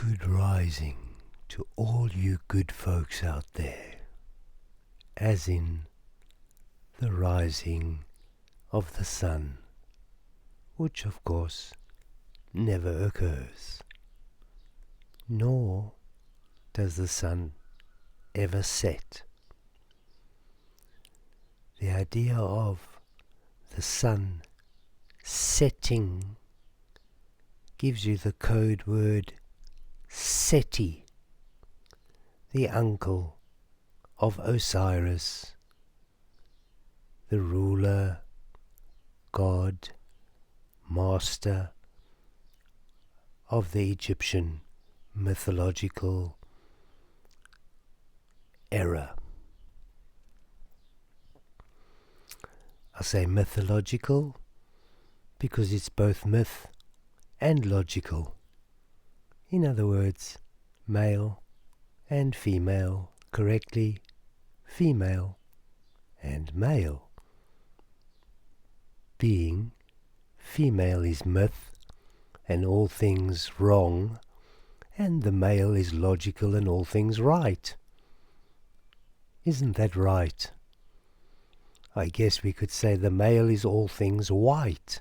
Good rising to all you good folks out there, as in the rising of the sun, which of course never occurs, nor does the sun ever set. The idea of the sun setting gives you the code word Seti, the uncle of Osiris, the ruler, god, master of the Egyptian mythological era. I say mythological because it's both myth and logical. In other words, male and female, correctly female and male. Being female is myth and all things wrong, and the male is logical and all things right. Isn't that right? I guess we could say the male is all things white,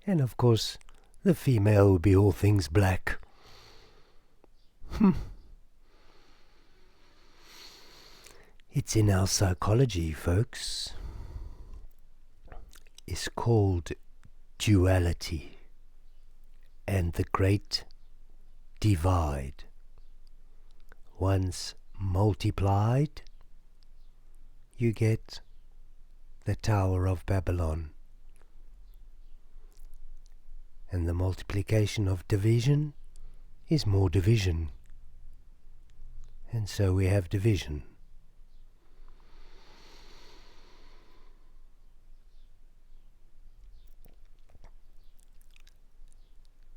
and of course the female would be all things black. It's in our psychology, folks. It's called duality and the great divide. Once multiplied, you get the Tower of Babylon. And the multiplication of division is more division. And so we have division.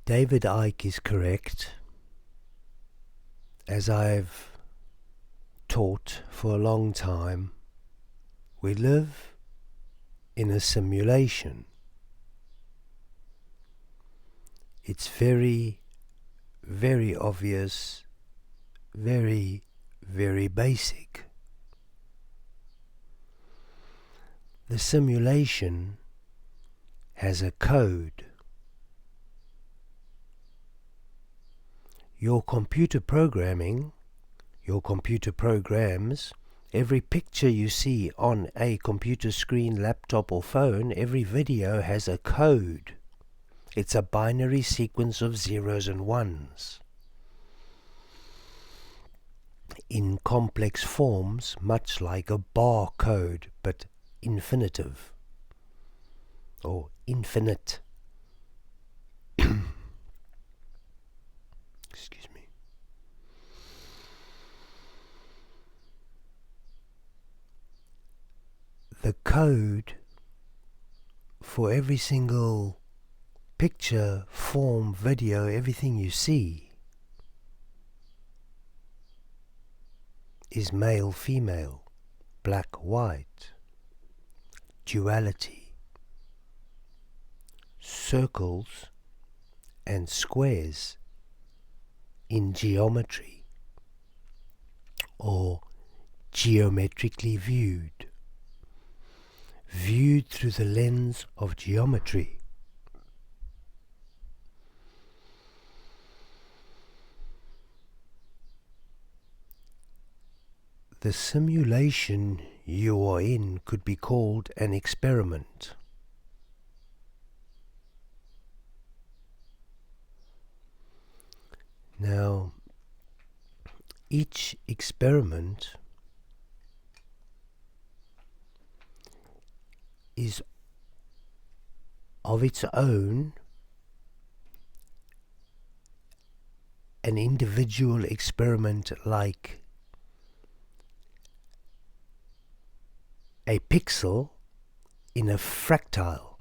David Icke is correct. As I've taught for a long time, we live in a simulation. It's very, very obvious, very, very basic. The simulation has a code. Your computer programming, your computer programs, every picture you see on a computer screen, laptop or phone, every video has a code. It's a binary sequence of zeros and ones. In complex forms, much like a bar code, but infinitive or infinite. Excuse me. The code for every single picture, form, video, everything you see is male, female, black, white, duality, circles and squares in geometry, or geometrically viewed through the lens of geometry. The simulation you are in could be called an experiment. Now, each experiment is of its own an individual experiment, like a pixel in a fractal,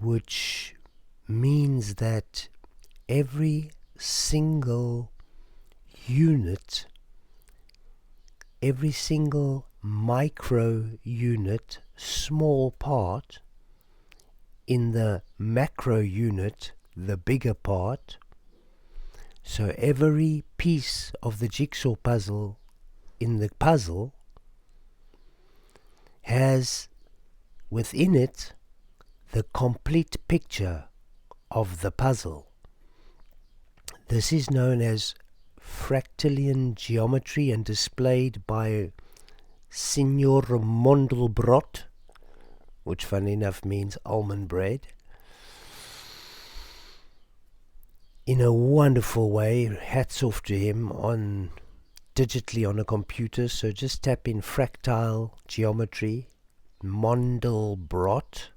which means that every single unit, every single micro unit, small part in the macro unit the bigger part. So every piece of the jigsaw puzzle in the puzzle has within it the complete picture of the puzzle. This is known as fractalian geometry and displayed by Signor Mandelbrot, which funny enough means almond bread, in a wonderful way. Hats off to him, on digitally on a computer. So just tap in fractal geometry, Mandelbrot,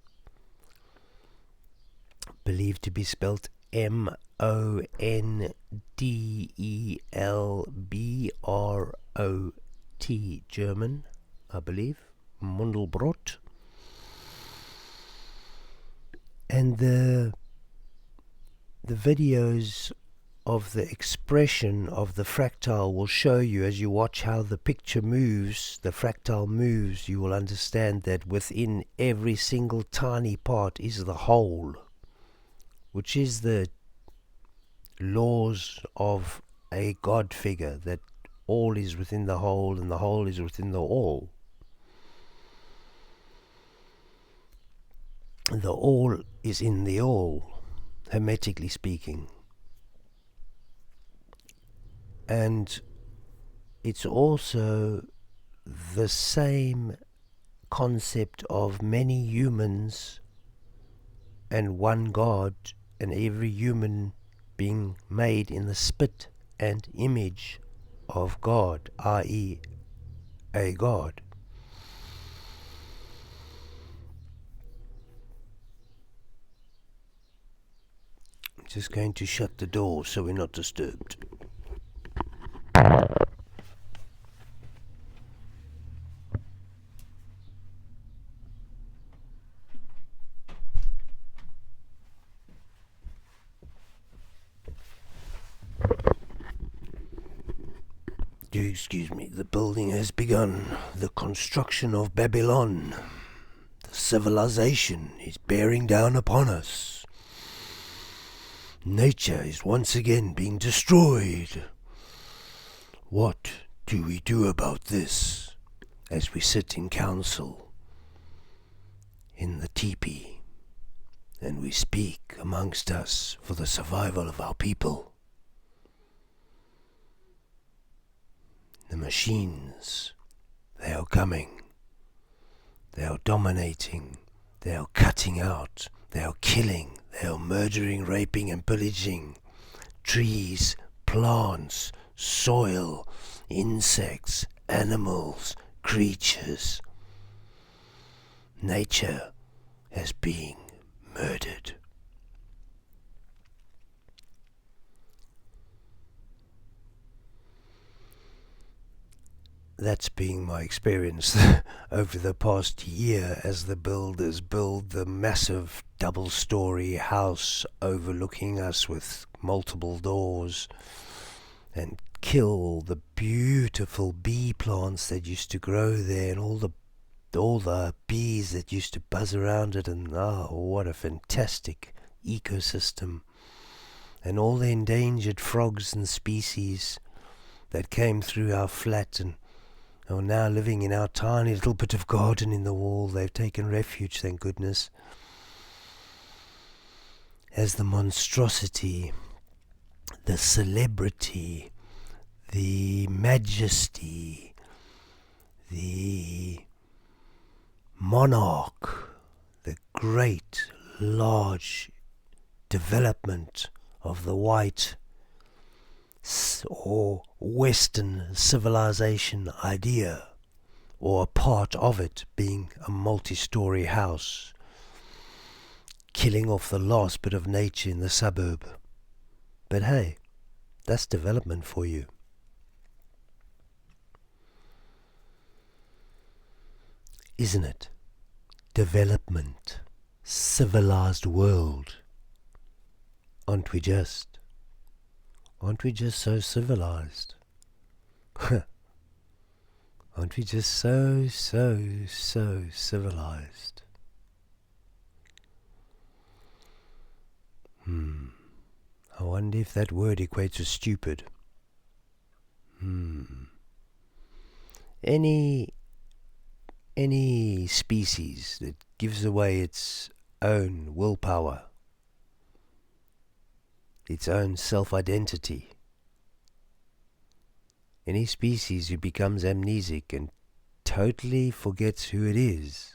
believed to be spelt Mondelbrot, German, I believe, Mandelbrot. And the videos of the expression of the fractal will show you, as you watch how the picture moves, the fractal moves, you will understand that within every single tiny part is the whole, which is the laws of a God figure, that all is within the whole and the whole is within the all. The all is in the all, hermetically speaking. And it's also the same concept of many humans and one God, and every human being made in the spit and image of God, i.e. a God. I'm just going to shut the door so we're not disturbed. Do excuse me, the building has begun. The construction of Babylon. The civilization is bearing down upon us. Nature is once again being destroyed. What do we do about this as we sit in council in the teepee and we speak amongst us for the survival of our people? The machines, they are coming, they are dominating, they are cutting out, they are killing, they are murdering, raping and pillaging trees, plants, soil, insects, animals, creatures. Nature is being murdered. That's been my experience over the past year as the builders build the massive double-story house overlooking us with multiple doors and kill the beautiful bee plants that used to grow there and all the bees that used to buzz around it, and what a fantastic ecosystem, and all the endangered frogs and species that came through our flat and are now living in our tiny little bit of garden in the wall. They've taken refuge, thank goodness. As the monstrosity, the celebrity, the majesty, the monarch, the great, large development of the white or Western civilization idea, or a part of it being a multi-story house, killing off the last bit of nature in the suburb. But hey, that's development for you. Isn't it? Development. Civilized world. Aren't we just? Aren't we just so civilized? Aren't we just so civilized? I wonder if that word equates to stupid. Any species that gives away its own willpower, its own self-identity, any species who becomes amnesic and totally forgets who it is,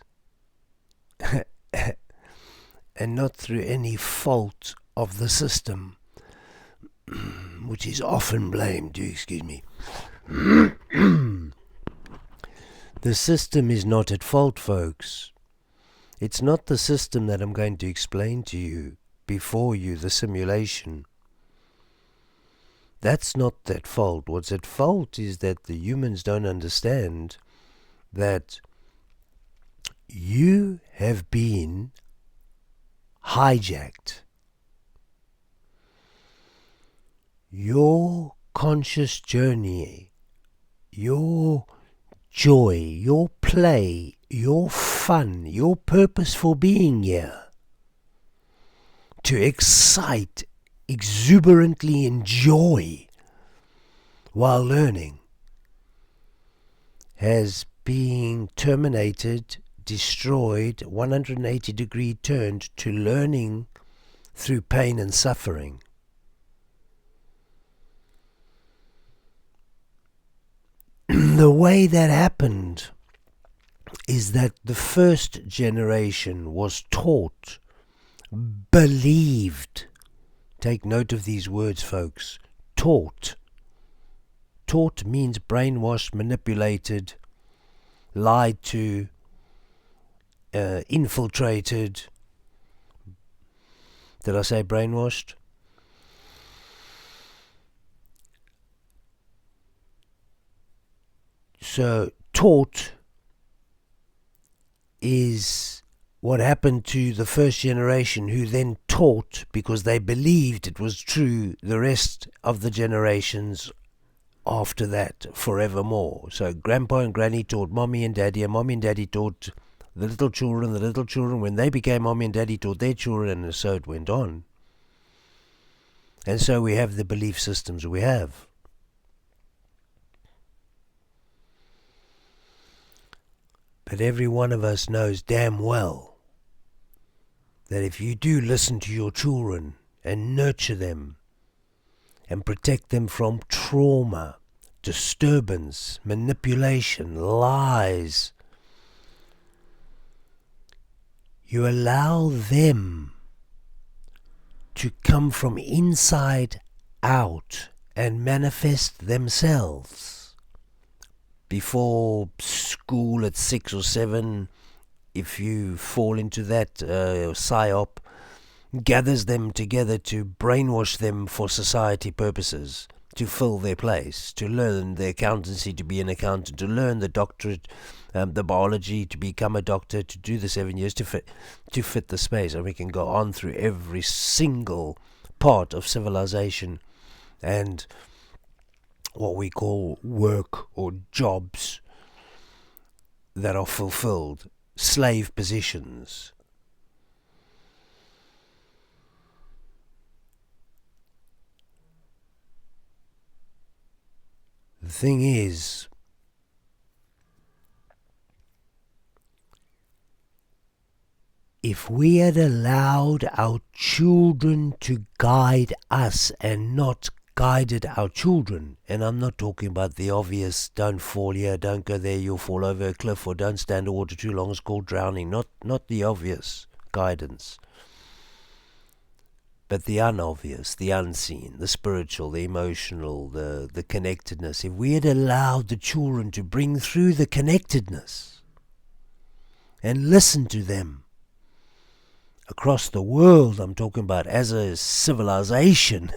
and not through any fault of the system, which is often blamed, excuse me. The system is not at fault, folks. It's not the system that I'm going to explain to you before you, the simulation. That's not at fault. What's at fault is that the humans don't understand that you have been hijacked. Your conscious journey, your joy, your play, your fun, your purpose for being here, to excite, exuberantly enjoy while learning, has been terminated, destroyed, 180-degree turned to learning through pain and suffering. The way that happened is that the first generation was taught, believed. Take note of these words, folks. Taught. Taught means brainwashed, manipulated, lied to, infiltrated. Did I say brainwashed? So, taught is what happened to the first generation, who then taught, because they believed it was true, the rest of the generations after that, forevermore. So grandpa and granny taught mommy and daddy, and mommy and daddy taught the little children, when they became mommy and daddy, taught their children, and so it went on. And so we have the belief systems we have. But every one of us knows damn well that if you do listen to your children and nurture them and protect them from trauma, disturbance, manipulation, lies, you allow them to come from inside out and manifest themselves. Before school at 6 or 7, if you fall into that psyop, gathers them together to brainwash them for society purposes, to fill their place, to learn the accountancy to be an accountant, to learn the doctorate, the biology to become a doctor, to do the 7 years to fit the space. And we can go on through every single part of civilization and what we call work or jobs that are fulfilled, slave positions. The thing is, if we had allowed our children to guide us and not guided our children, and I'm not talking about the obvious, don't fall here, don't go there, you'll fall over a cliff, or don't stand in water too long, it's called drowning, not the obvious guidance, but the unobvious, the unseen, the spiritual, the emotional, the connectedness. If we had allowed the children to bring through the connectedness and listen to them across the world, I'm talking about as a civilization,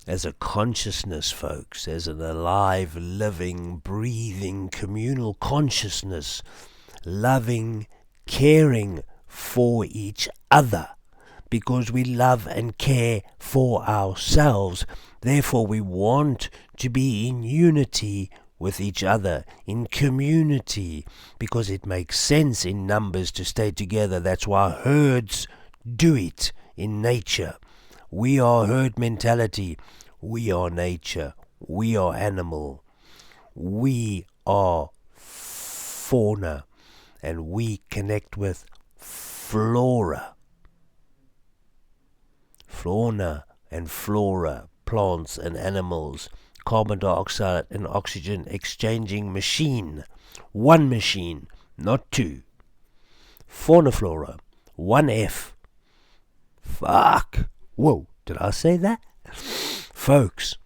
as a consciousness, folks, as an alive, living, breathing, communal consciousness, loving, caring for each other, because we love and care for ourselves. Therefore, we want to be in unity with each other, in community, because it makes sense in numbers to stay together. That's why herds do it in nature. We are herd mentality. We are nature. We are animal. We are fauna. And we connect with flora. Fauna and flora, plants and animals, carbon dioxide and oxygen exchanging machine. One machine, not two. Fauna flora, one F. Fuck. Whoa, did I say that? Folks,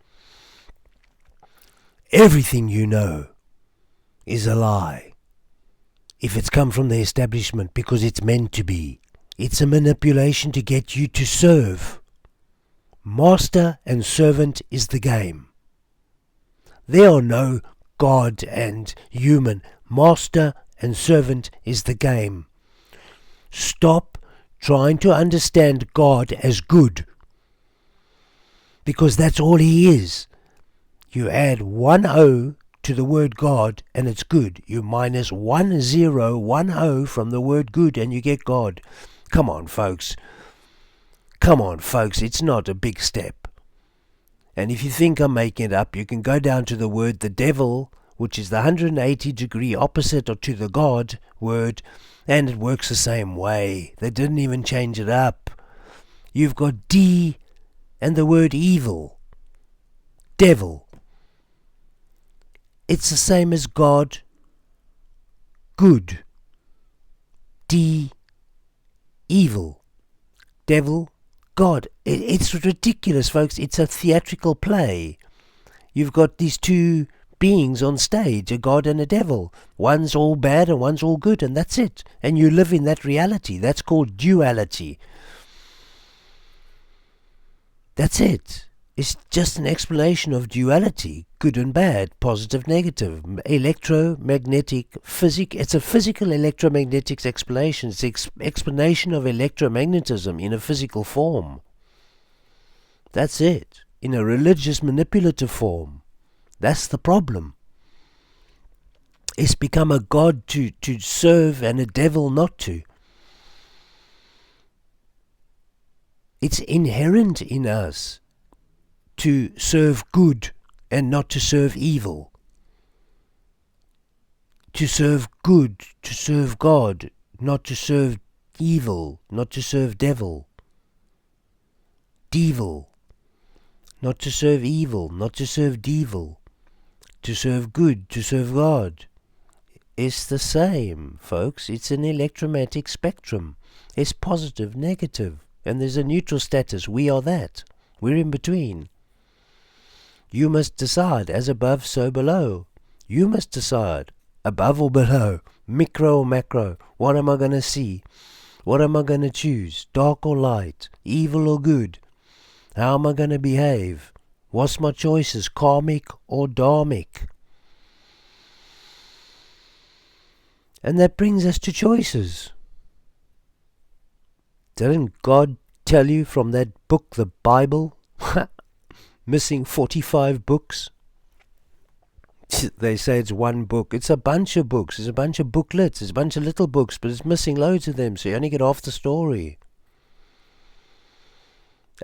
everything you know is a lie. If it's come from the establishment because it's meant to be. It's a manipulation to get you to serve. Master and servant is the game. There are no God and human. Master and servant is the game. Stop trying to understand God as good, because that's all he is. You add one O to the word God and it's good. You minus 1010 from the word good and you get God. Come on, folks. Come on, folks. It's not a big step. And if you think I'm making it up, you can go down to the word the devil, which is the 180-degree opposite to the God word, and it works the same way. They didn't even change it up. You've got D and the word evil. Devil. It's the same as God. Good. D. Evil. Devil. God. It's ridiculous, folks. It's a theatrical play. You've got these two beings on stage, a God and a devil. One's all bad and one's all good, and that's it. And you live in that reality. That's called duality. That's it. It's just an explanation of duality, good and bad, positive, negative, electromagnetic, it's a physical electromagnetic explanation. It's an explanation of electromagnetism in a physical form. That's it. In a religious manipulative form. That's the problem. It's become a God to serve and a devil not to. It's inherent in us to serve good and not to serve evil. To serve good, to serve God, not to serve evil, not to serve devil. Devil. Not to serve evil, not to serve devil. To serve good, to serve God. It's the same, folks. It's an electromagnetic spectrum. It's positive, negative. And there's a neutral status. We are that. We're in between. You must decide, as above, so below. You must decide, above or below, micro or macro. What am I going to see? What am I going to choose? Dark or light? Evil or good? How am I going to behave? What's my choices? Karmic or dharmic? And that brings us to choices. Didn't God tell you from that book, the Bible? Missing 45 books? They say it's one book. It's a bunch of books. It's a bunch of booklets. It's a bunch of little books, but it's missing loads of them, so you only get half the story.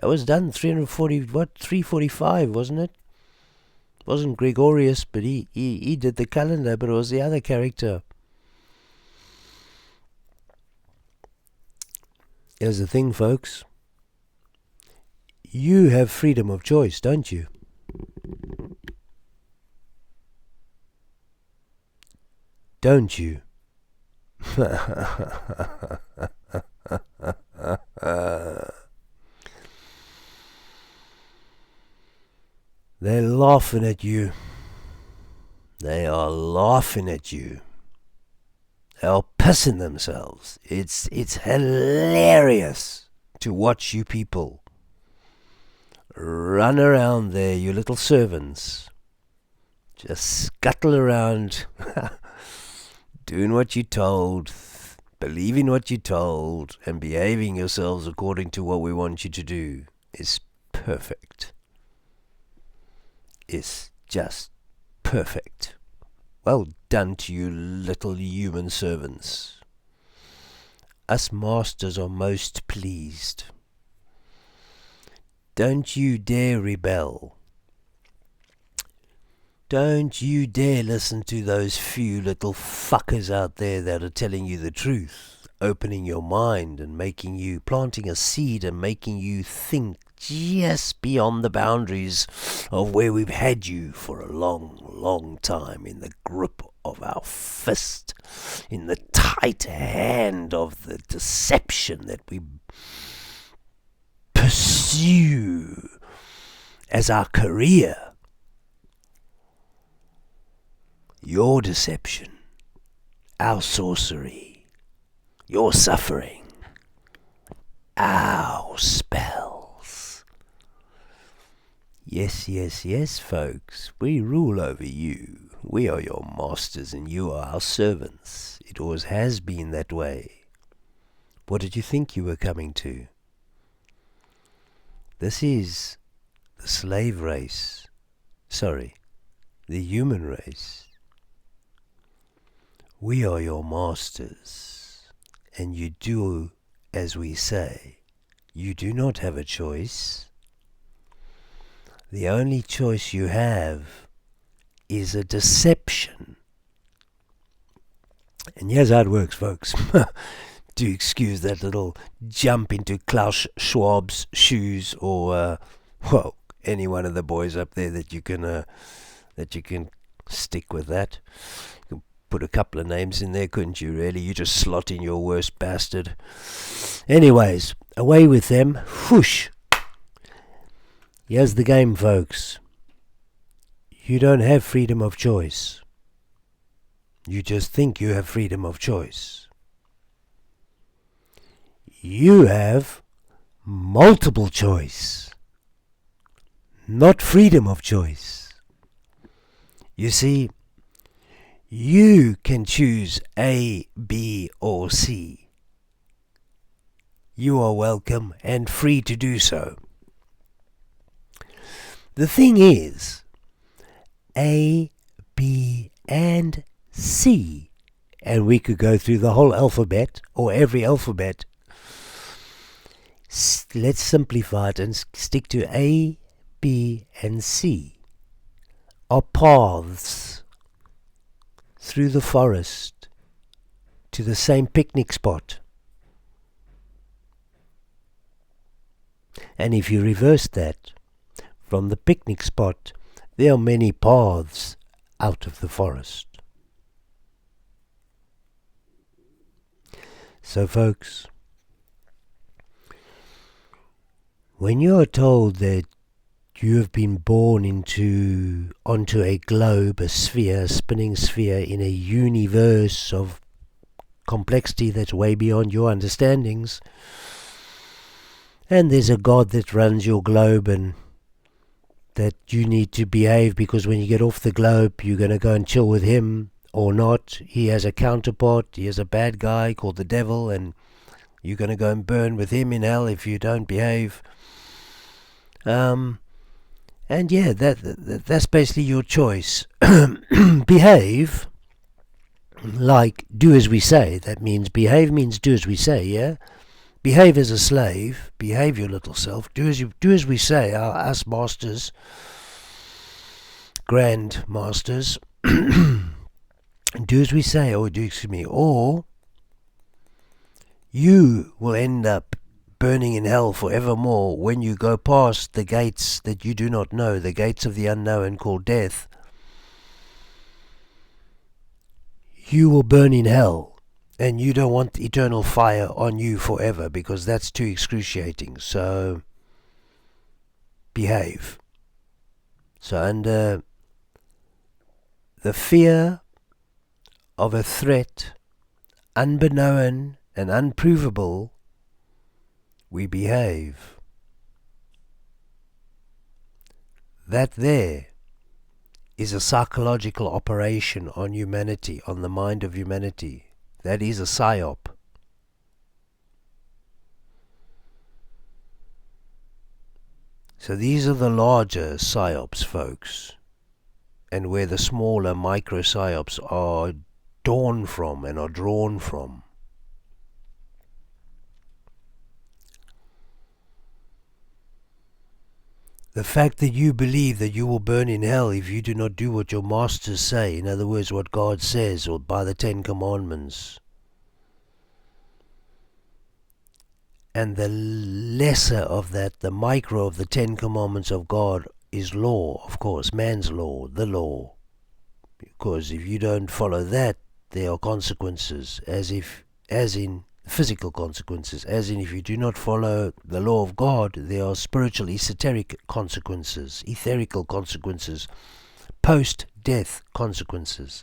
That was done 345, wasn't it? It wasn't Gregorius, but he did the calendar, but it was the other character. Here's the thing, folks. You have freedom of choice, don't you? Don't you? They're laughing at you. They are laughing at you. They are pissing themselves. It's hilarious to watch you people run around there, you little servants. Just scuttle around, doing what you're told, believing what you're told, and behaving yourselves according to what we want you to do. It's perfect. It's just perfect. Well done to you little human servants. Us masters are most pleased. Don't you dare rebel. Don't you dare listen to those few little fuckers out there that are telling you the truth, opening your mind and planting a seed and making you think just beyond the boundaries of where we've had you for a long, long time, in the grip of our fist, in the tight hand of the deception that we pursue as our career. Your deception, our sorcery, your suffering, our spells. Yes, yes, yes, folks, we rule over you. We are your masters and you are our servants. It always has been that way. What did you think you were coming to? This is the slave race. Sorry, the human race. We are your masters, and you do as we say. You do not have a choice. The only choice you have is a deception. And here's how it works, folks. Do excuse that little jump into Klaus Schwab's shoes, or any one of the boys up there that you can stick with that. Put a couple of names in there, couldn't you, really? You just slot in your worst bastard. Anyways, away with them. Whoosh. Here's the game, folks. You don't have freedom of choice. You just think you have freedom of choice. You have multiple choice, not freedom of choice. You see, you can choose A, B, or C. You are welcome and free to do so. The thing is, A, B, and C, and we could go through the whole alphabet, or every alphabet. Let's simplify it and stick to A, B, and C, are paths through the forest to the same picnic spot. And if you reverse that, from the picnic spot, there are many paths out of the forest. So, folks, when you are told that you have been born onto a globe, a sphere, a spinning sphere in a universe of complexity that's way beyond your understandings, and there's a God that runs your globe, and that you need to behave because when you get off the globe you're going to go and chill with him or not. He has a counterpart, he has a bad guy called the devil, and you're going to go and burn with him in hell if you don't behave. And yeah, that's basically your choice. Behave, like do as we say. That means behave means do as we say, yeah? Behave as a slave, behave your little self, do as we say, us masters, grand masters, do as we say, or you will end up burning in hell forevermore when you go past the gates that you do not know, the gates of the unknown called death. You will burn in hell, and you don't want eternal fire on you forever because that's too excruciating. So behave. So under the fear of a threat, unbeknown and unprovable, we behave. That there is a psychological operation on humanity, on the mind of humanity. That is a psyop. So these are the larger psyops, folks, and where the smaller micro psyops are drawn from and are drawn from. The fact that you believe that you will burn in hell if you do not do what your masters say, in other words, what God says, or by the 10 Commandments. And the lesser of that, the micro of the 10 Commandments of God, is law, of course, man's law, the law. Because if you don't follow that, there are consequences, as in physical consequences, as in if you do not follow the law of God, there are spiritual esoteric consequences, etherical consequences, post-death consequences.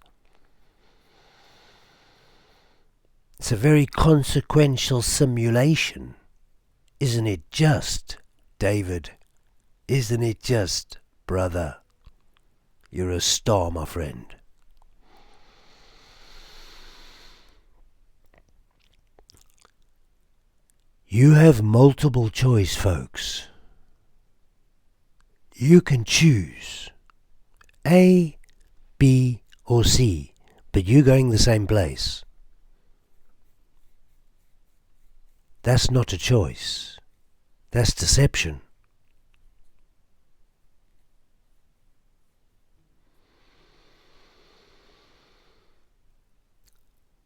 It's a very consequential simulation, isn't it just, David? Isn't it just, brother? You're a star, my friend. You have multiple choice, folks. You can choose A, B, or C, but you're going the same place. That's not a choice. That's deception.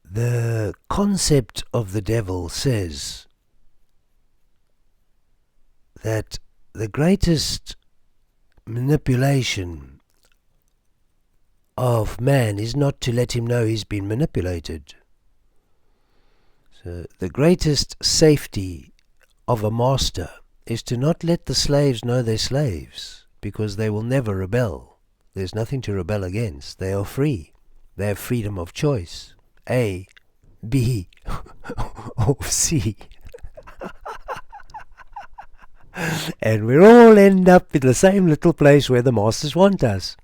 The concept of the devil says that the greatest manipulation of man is not to let him know he's been manipulated. So the greatest safety of a master is to not let the slaves know they're slaves, because they will never rebel. There's nothing to rebel against. They are free. They have freedom of choice. A, B, or C. And we all end up in the same little place where the masters want us.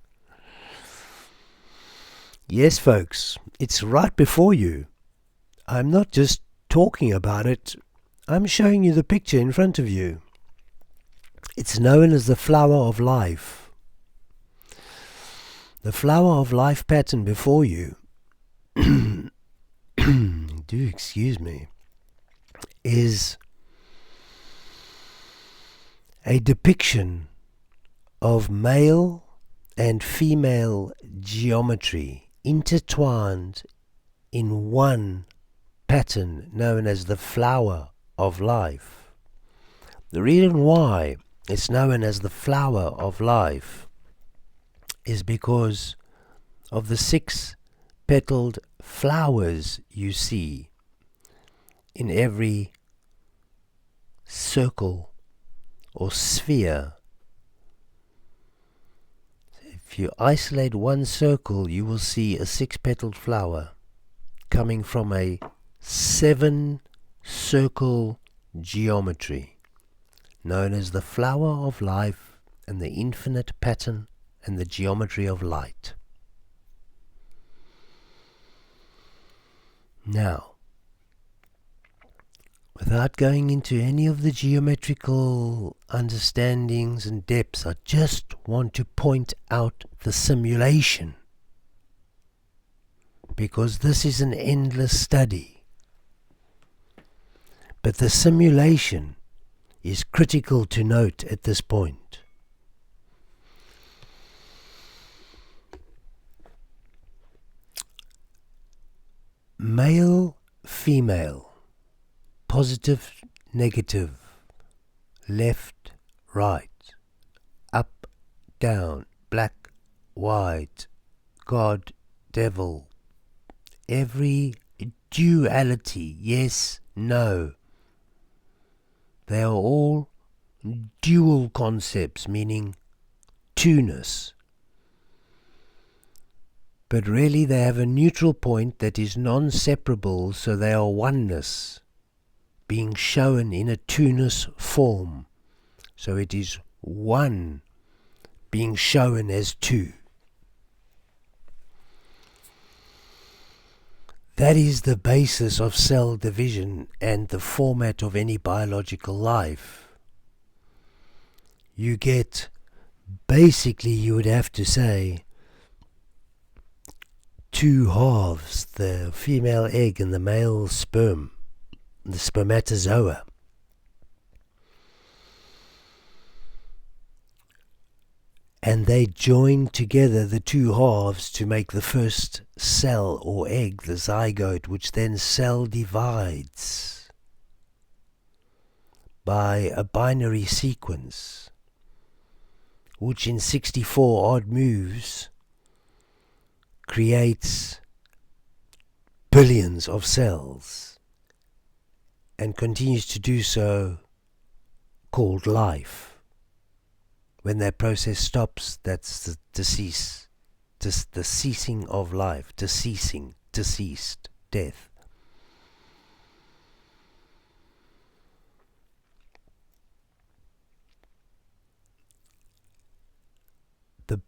Yes, folks, it's right before you. I'm not just talking about it, I'm showing you the picture in front of you. It's known as the flower of life. The flower of life pattern before you, do excuse me, is a depiction of male and female geometry intertwined in one pattern known as the flower of life. The reason why it's known as the flower of life is because of the 6 petaled flowers you see in every circle or sphere. If you isolate one circle, you will see a 6-petaled flower coming from a 7-circle geometry known as the flower of life and the infinite pattern and the geometry of light. Now, without going into any of the geometrical understandings and depths, I just want to point out the simulation, because this is an endless study. But the simulation is critical to note at this point. Male, female, positive, negative, left, right, up, down, black, white, God, devil, every duality, yes, no. They are all dual concepts, meaning two-ness. But really they have a neutral point that is non-separable, so they are oneness, being shown in a two-ness form. So it is one being shown as two. That is the basis of cell division and the format of any biological life. You get, basically you would have to say, 2 halves, the female egg and the male sperm, the spermatozoa. and they join together the two halves to make the first cell or egg, the zygote, which then cell divides by a binary sequence, which in 64 odd moves creates billions of cells and continues to do so, called life. When that process stops, that's the decease, the ceasing of life, deceased, death. The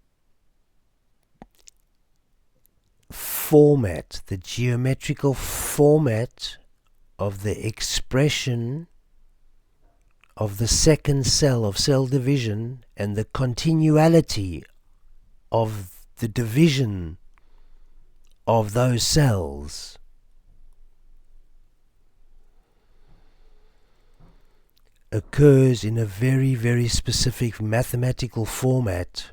format, the geometrical format of the expression of the second cell of cell division and the continuality of the division of those cells occurs in a very, very specific mathematical format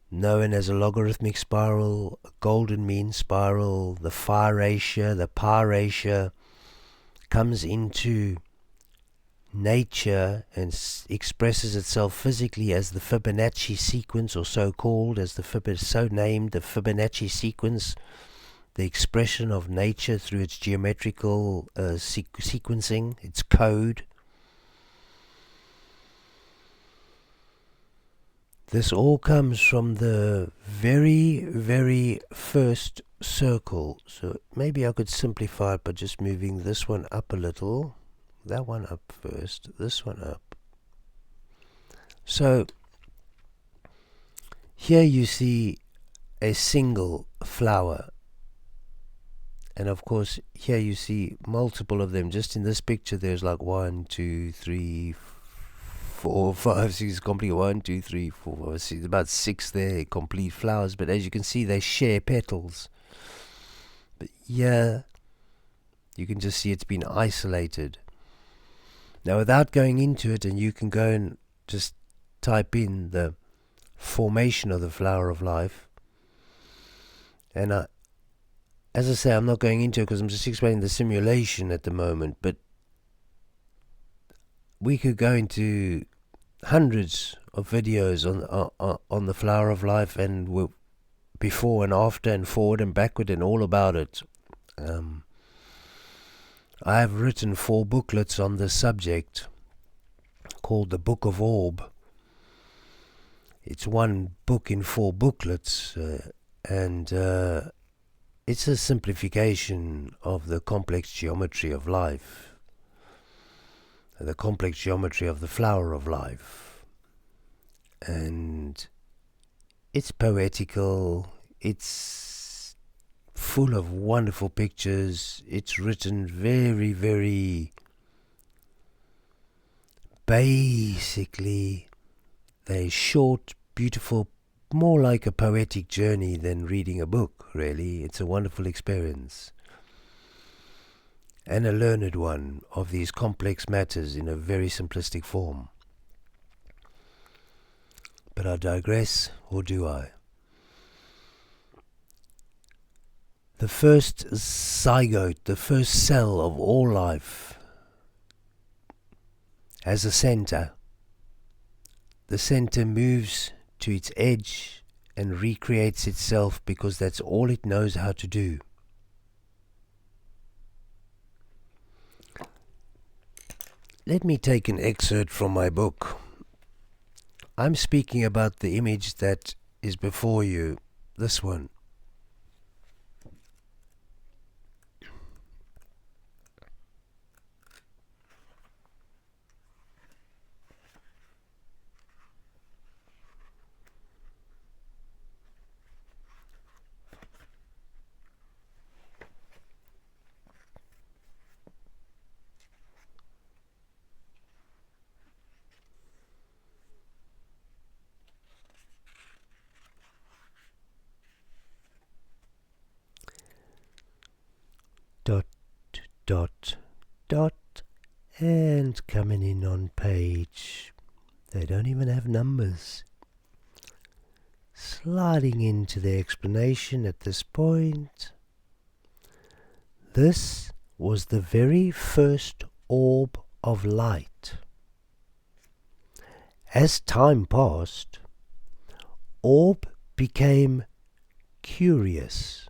known as a logarithmic spiral, a golden mean spiral. The phi ratio, the pi ratio comes into nature and expresses itself physically as the Fibonacci sequence, or so called as so named the Fibonacci sequence, the expression of nature through its geometrical sequencing, its code. This all comes from the very, very first circle. So maybe I could simplify it by just moving this one up a little. That one up first, this one up. So here you see a single flower, and of course here you see multiple of them. Just in this picture there's like 1, 2, 3, 4, 5, 6 complete 1, 2, 3, 4, 5, 6, about 6 there, complete flowers. But as you can see, they share petals. But yeah, you can just see it's been isolated. Now, without going into it, and you can go and just type in the formation of the flower of life. And as I say, I'm not going into it because I'm just explaining the simulation at the moment. But we could go into hundreds of videos on the flower of life, and before and after and forward and backward and all about it. I have written 4 booklets on this subject called the Book of Orb. It's one book in 4 booklets, and it's a simplification of the complex geometry of life, the complex geometry of the flower of life. And it's poetical, it's full of wonderful pictures, it's written very, very basically. They're short, beautiful, more like a poetic journey than reading a book, really. It's a wonderful experience, and a learned one of these complex matters in a very simplistic form. But I digress, or do I? The first zygote, the first cell of all life, has a center. The center moves to its edge and recreates itself because that's all it knows how to do. Let me take an excerpt from my book. I'm speaking about the image that is before you, this one. Dot, dot, dot, and coming in on page. They don't even have numbers. sliding into the explanation at this point. This was the very first orb of light. As time passed, orb became curious.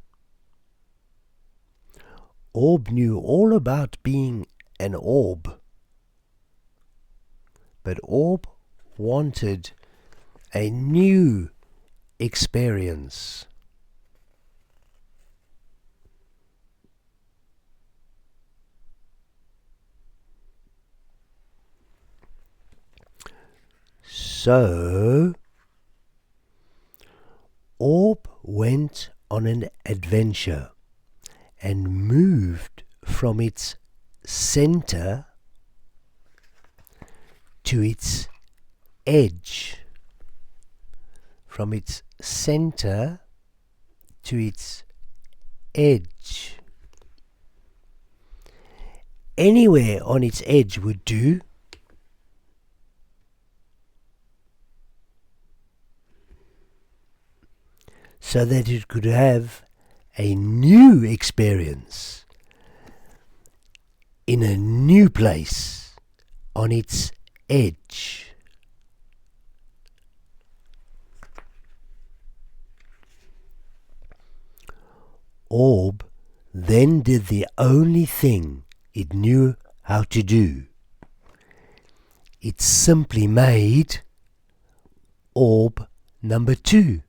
Orb knew all about being an orb, but orb wanted a new experience. So, orb went on an adventure and moved from its center to its edge. From its center to its edge. Anywhere on its edge would do. So that it could have a new experience in a new place on its edge. Orb then did the only thing it knew how to do. It simply made orb number 2.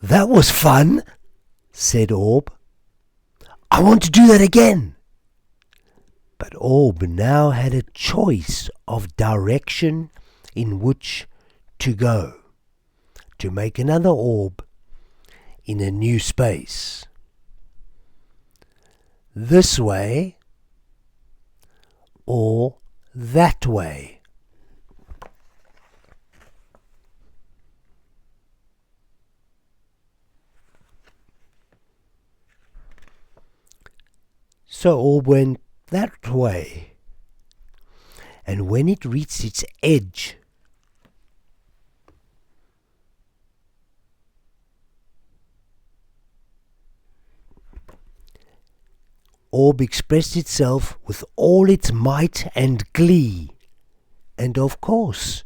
That was fun, said Orb. I want to do that again. But Orb now had a choice of direction in which to go, to make another orb in a new space. This way or that way. So Orb went that way, and when it reached its edge, Orb expressed itself with all its might and glee, and of course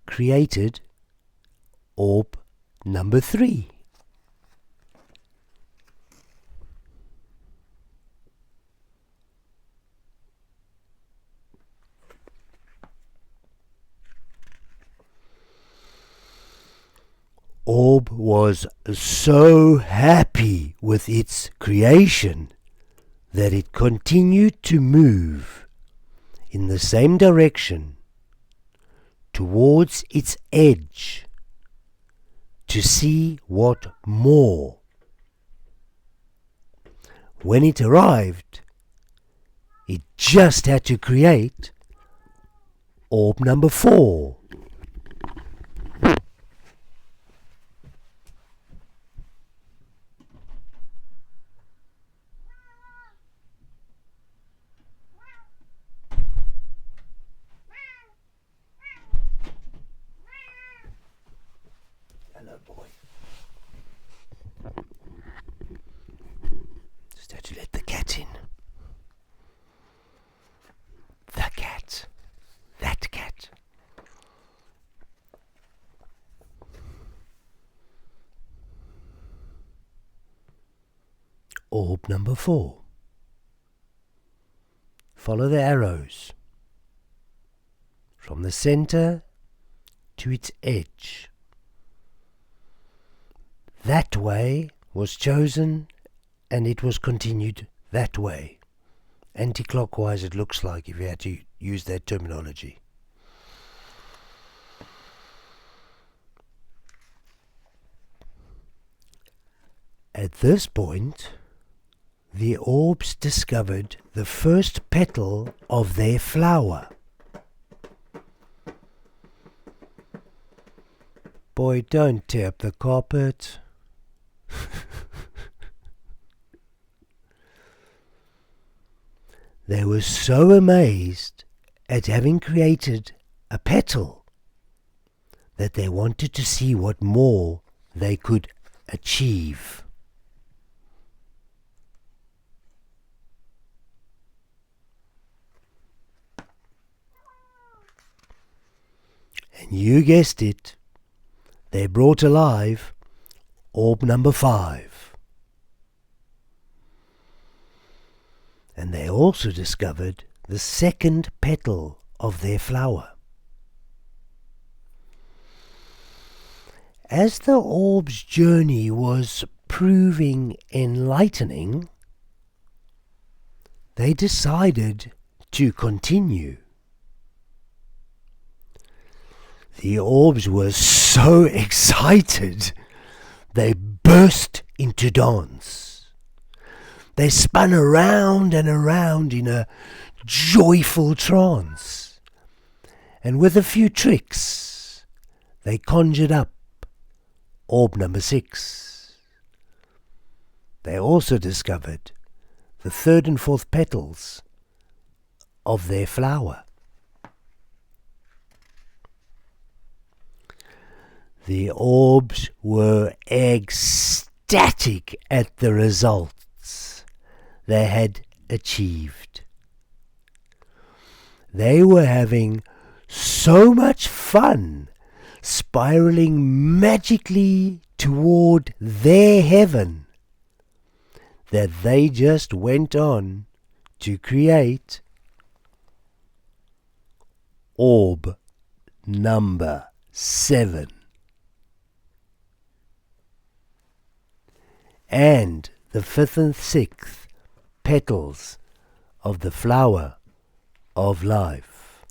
created orb number 3. Orb was so happy with its creation that it continued to move in the same direction towards its edge to see what more. When it arrived, it just had to create orb number 4. Hello, boy. Just had to let the cat in. The cat. That cat. Orb number 4. Follow the arrows from the center to its edge. That way was chosen, and it was continued that way. Anti-clockwise, it looks like, if you had to use that terminology. At this point, the orbs discovered the first petal of their flower. Boy, don't tear up the carpet. They were so amazed at having created a petal that they wanted to see what more they could achieve. And you guessed it, they brought alive orb number 5. And they also discovered the second petal of their flower. As the orb's journey was proving enlightening, they decided to continue. The orbs were so excited, they burst into dance. They spun around and around in a joyful trance. And with a few tricks, they conjured up orb number 6. They also discovered the 3rd and 4th petals of their flower. The orbs were ecstatic at the results they had achieved. They were having so much fun spiraling magically toward their heaven that they just went on to create orb number 7. And the 5th and 6th petals of the flower of life.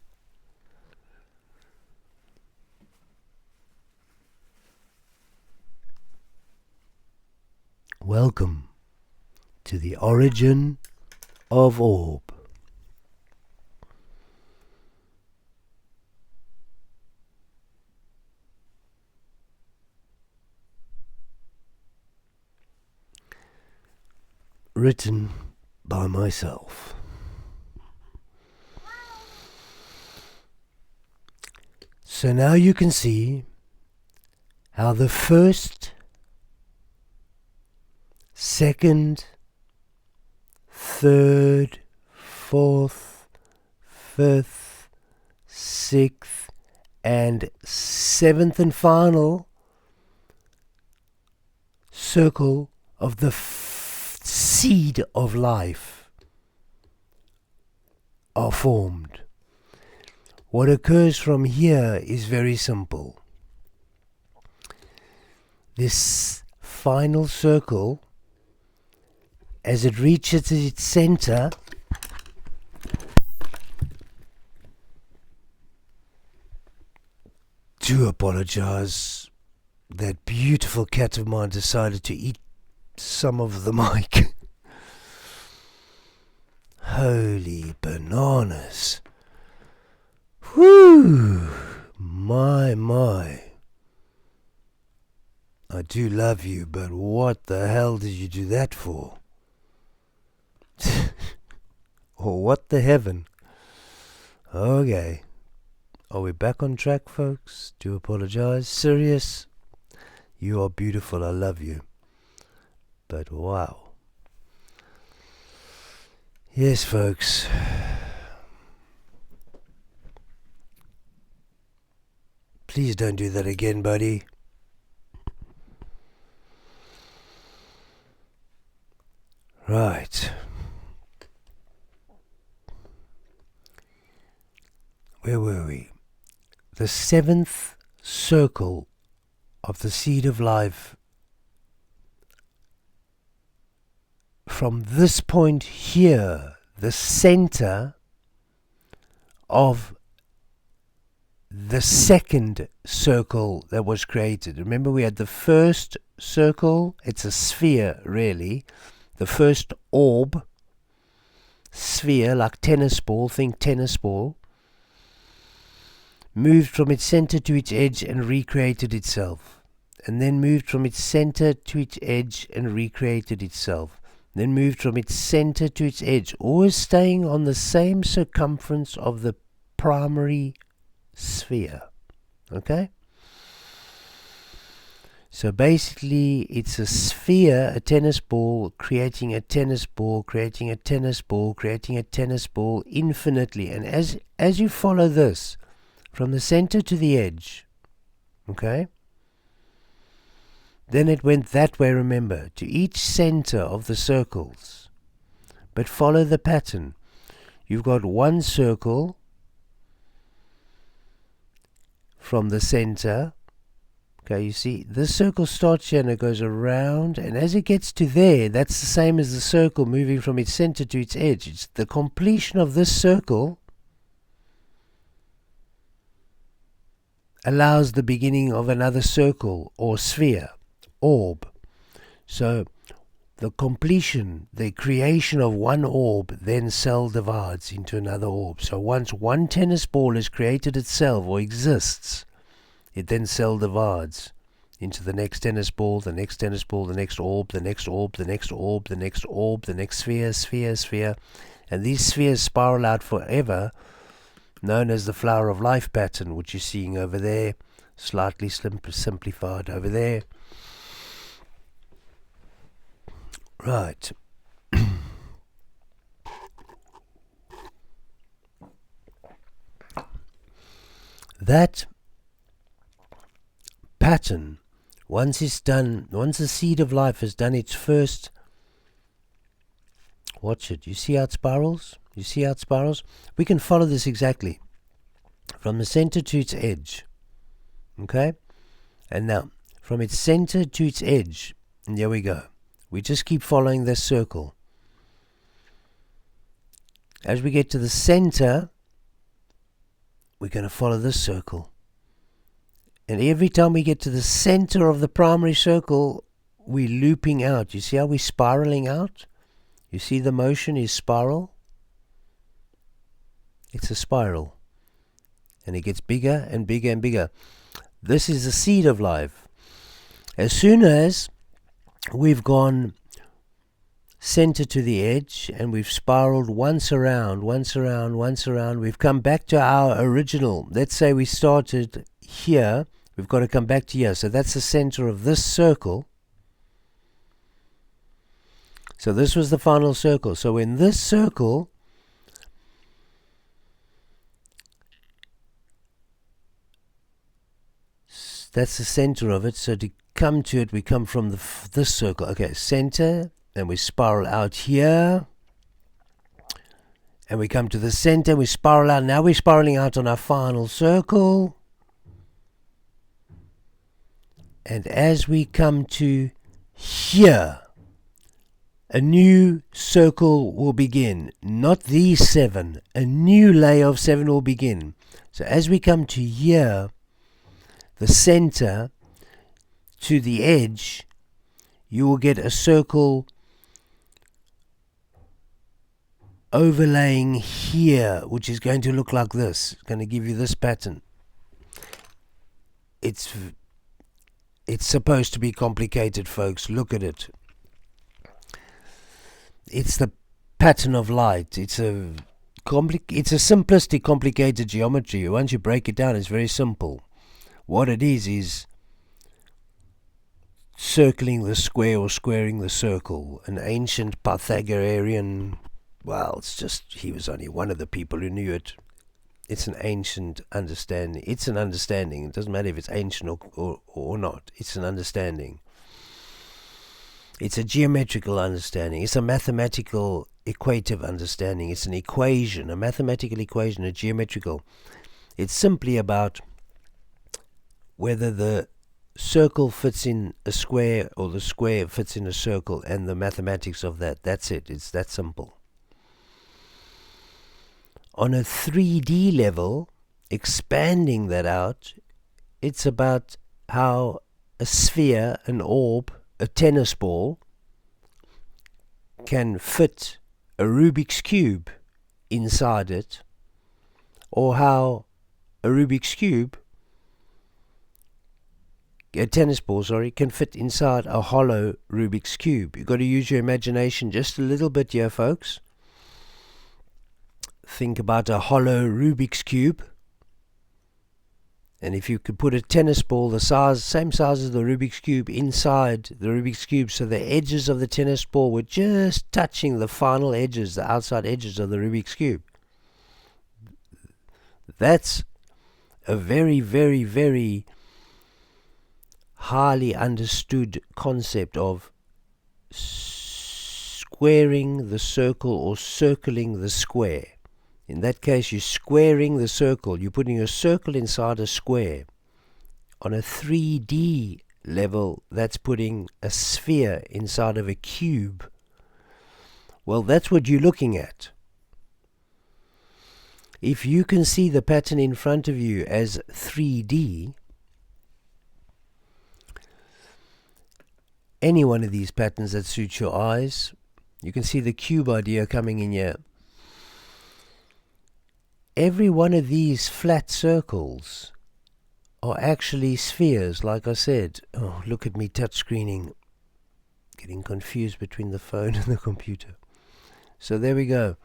Welcome to the origin of orb. Written by myself. So now you can see how the 1st, 2nd, 3rd, 4th, 5th, 6th, and 7th and final circle of the seed of life are formed. What occurs from here is very simple. This final circle, as it reaches its center, do apologize. That beautiful cat of mine decided to eat some of the mic. Holy bananas. Whoo! My. I do love you, but what the hell did you do that for? Or what the heaven? Okay. Are we back on track, folks? Do apologize. Sirius, you are beautiful. I love you. But wow. Yes, folks. Please don't do that again, buddy. Right. Where were we? The 7th circle of the seed of life. From this point here, the center of the 2nd circle that was created. Remember, we had the 1st circle. It's a sphere, really. The 1st orb, sphere, like tennis ball. Think tennis ball. moved from its center to its edge and recreated itself, and then moved from its center to its edge and recreated itself, then moved from its center to its edge, always staying on the same circumference of the primary sphere. Okay? So basically it's a sphere, a tennis ball, creating a tennis ball, creating a tennis ball, creating a tennis ball infinitely. And as you follow this from the center to the edge, okay, then it went that way, remember, to each center of the circles. But follow the pattern. You've got one circle from the center. Okay, you see, this circle starts here and it goes around, and as it gets to there, that's the same as the circle moving from its center to its edge. It's the completion of this circle allows the beginning of another circle or sphere, orb. So the completion, the creation of one orb, then cell divides into another orb. So once one tennis ball has created itself or exists, it then cell divides into the next tennis ball, the next tennis ball, the next orb, the next orb, the next orb, the next orb, the next sphere, sphere, sphere. And these spheres spiral out forever, known as the flower of life pattern, which you're seeing over there, slightly simplified over there. Right. That pattern, once it's done, once the seed of life has done its first, watch it, you see how it spirals? You see how it spirals? We can follow this exactly from the center to its edge. Okay? And now, from its center to its edge, and there we go. We just keep following this circle. As we get to the center, we're going to follow this circle. And every time we get to the center of the primary circle, we're looping out. You see how we're spiraling out? You see the motion is spiral? It's a spiral. And it gets bigger and bigger and bigger. This is the seed of life. As soon as we've gone center to the edge and we've spiraled once around, once around, once around, we've come back to our original. Let's say we started here, we've got to come back to here. So that's the center of this circle. So this was the final circle. So in this circle, that's the center of it. So to come to it, we come from this circle. Okay, center, and we spiral out here. And we come to the center, we spiral out. Now we're spiraling out on our final circle. And as we come to here, a new circle will begin. Not these 7. A new layer of 7 will begin. So as we come to here, the center to the edge, you will get a circle overlaying here, which is going to look like this. It's going to give you this pattern. It's supposed to be complicated, folks. Look at it. It's the pattern of light. It's a simplistic, complicated geometry. Once you break it down, it's very simple. What it is circling the square or squaring the circle. An ancient Pythagorean, well, it's just, he was only one of the people who knew it. It's an ancient understanding. It's an understanding. It doesn't matter if it's ancient or not. It's an understanding. It's a geometrical understanding. It's a mathematical equative understanding. It's an equation, a mathematical equation, a geometrical. It's simply about whether the circle fits in a square or the square fits in a circle, and the mathematics of that. That's it. It's that simple. On a 3D level, expanding that out, it's about how a sphere, an orb, a tennis ball can fit a Rubik's Cube inside it, or how a Rubik's Cube, a tennis ball, sorry, can fit inside a hollow Rubik's Cube. You've got to use your imagination just a little bit here, folks. Think about a hollow Rubik's Cube. And if you could put a tennis ball the same size as the Rubik's Cube inside the Rubik's Cube, so the edges of the tennis ball were just touching the final edges, the outside edges of the Rubik's Cube. That's a very, very, very highly understood concept of squaring the circle or circling the square. In that case, you're squaring the circle. You're putting a circle inside a square. On a 3D level, that's putting a sphere inside of a cube. Well, that's what you're looking at. If you can see the pattern in front of you as 3D, any one of these patterns that suits your eyes, you can see the cube idea coming in here. Every one of these flat circles are actually spheres, like I said. Oh, look at me touchscreening. Getting confused between the phone and the computer. So there we go.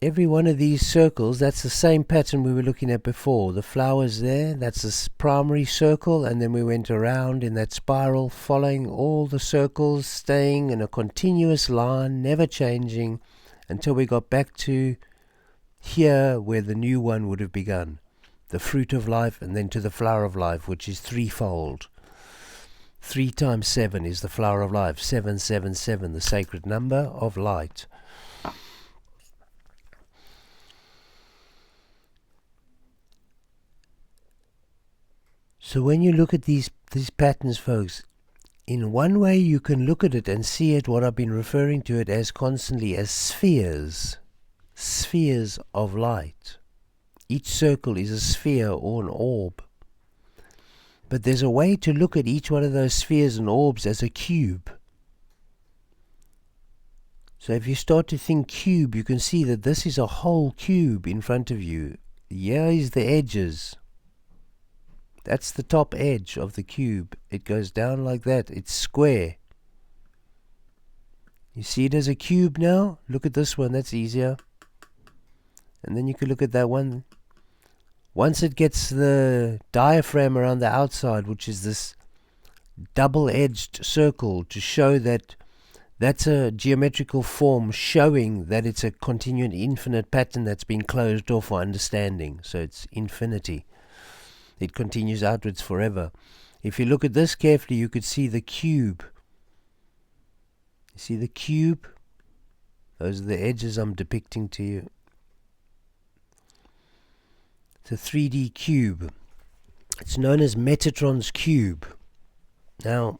Every one of these circles, that's the same pattern we were looking at before. The flowers there, that's the primary circle, and then we went around in that spiral, following all the circles, staying in a continuous line, never changing, until we got back to here where the new one would have begun, the fruit of life, and then to the flower of life, which is threefold. 3 times 7 is the flower of life. 777, the sacred number of light. So when you look at these patterns, folks, in one way you can look at it and see it, what I've been referring to it as constantly, as spheres. Spheres of light. Each circle is a sphere or an orb. But there's a way to look at each one of those spheres and orbs as a cube. So if you start to think cube, you can see that this is a whole cube in front of you. Here is the edges. That's the top edge of the cube. It goes down like that. It's square. You see it as a cube now? Look at this one. That's easier. And then you can look at that one. Once it gets the diaphragm around the outside, which is this double-edged circle, to show that that's a geometrical form showing that it's a continuing infinite pattern that's been closed off for understanding. So it's infinity. It continues outwards forever. If you look at this carefully, you could see the cube. You see the cube? Those are the edges I'm depicting to you. It's a 3D cube. It's known as Metatron's cube. Now,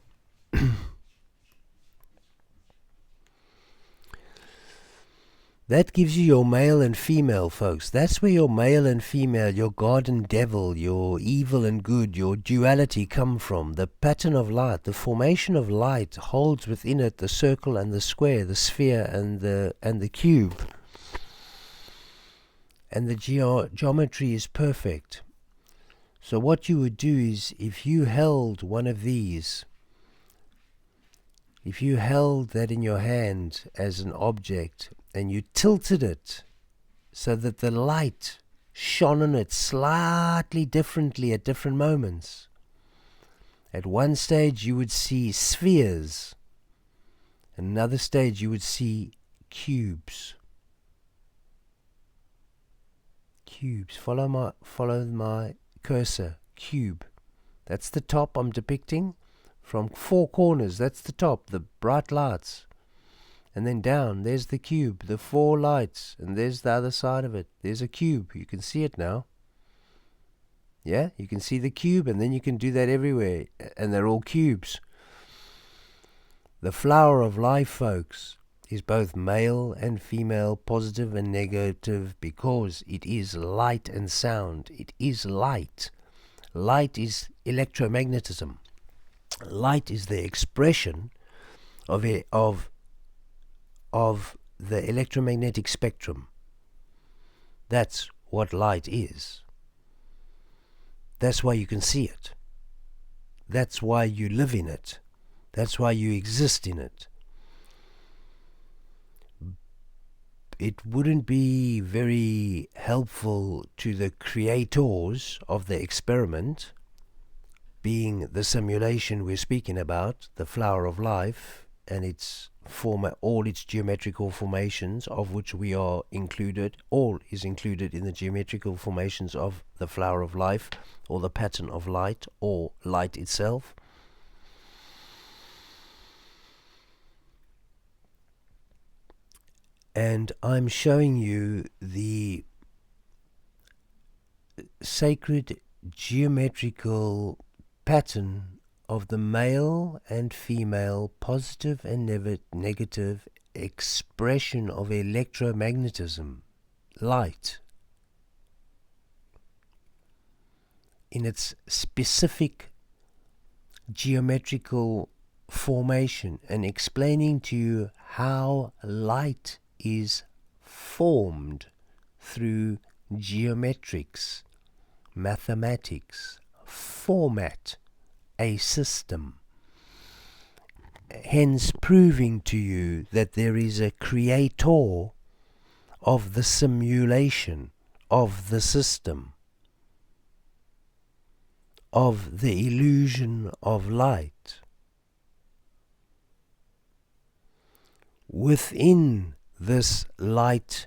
that gives you your male and female, folks. That's where your male and female, your God and devil, your evil and good, your duality come from. The pattern of light, the formation of light holds within it the circle and the square, the sphere and the cube. And the geometry is perfect. So what you would do is, if you held one of these, if you held that in your hand as an object, and you tilted it so that the light shone on it slightly differently at different moments. At one stage you would see spheres. Another stage you would see cubes. Cubes. Follow my cursor. Cube. That's the top I'm depicting. From 4 corners, that's the top, the bright lights. And then down, there's the cube, the 4 lights, and there's the other side of it. There's a cube. You can see it now. Yeah, you can see the cube, and then you can do that everywhere, and they're all cubes. The flower of life, folks, is both male and female, positive and negative, because it is light and sound. It is light. Light is electromagnetism. Light is the expression of the electromagnetic spectrum. That's what light is. That's why you can see it. That's why you live in it. That's why you exist in it. It wouldn't be very helpful to the creators of the experiment, being the simulation we're speaking about, the flower of life, and all its geometrical formations, of which we are included. All is included in the geometrical formations of the flower of life, or the pattern of light, or light itself. And I'm showing you the sacred geometrical pattern of the male and female positive and negative expression of electromagnetism, light, in its specific geometrical formation, and explaining to you how light is formed through geometrics, mathematics, format, a system. Hence proving to you that there is a creator of the simulation, of the system, of the illusion of light. Within this light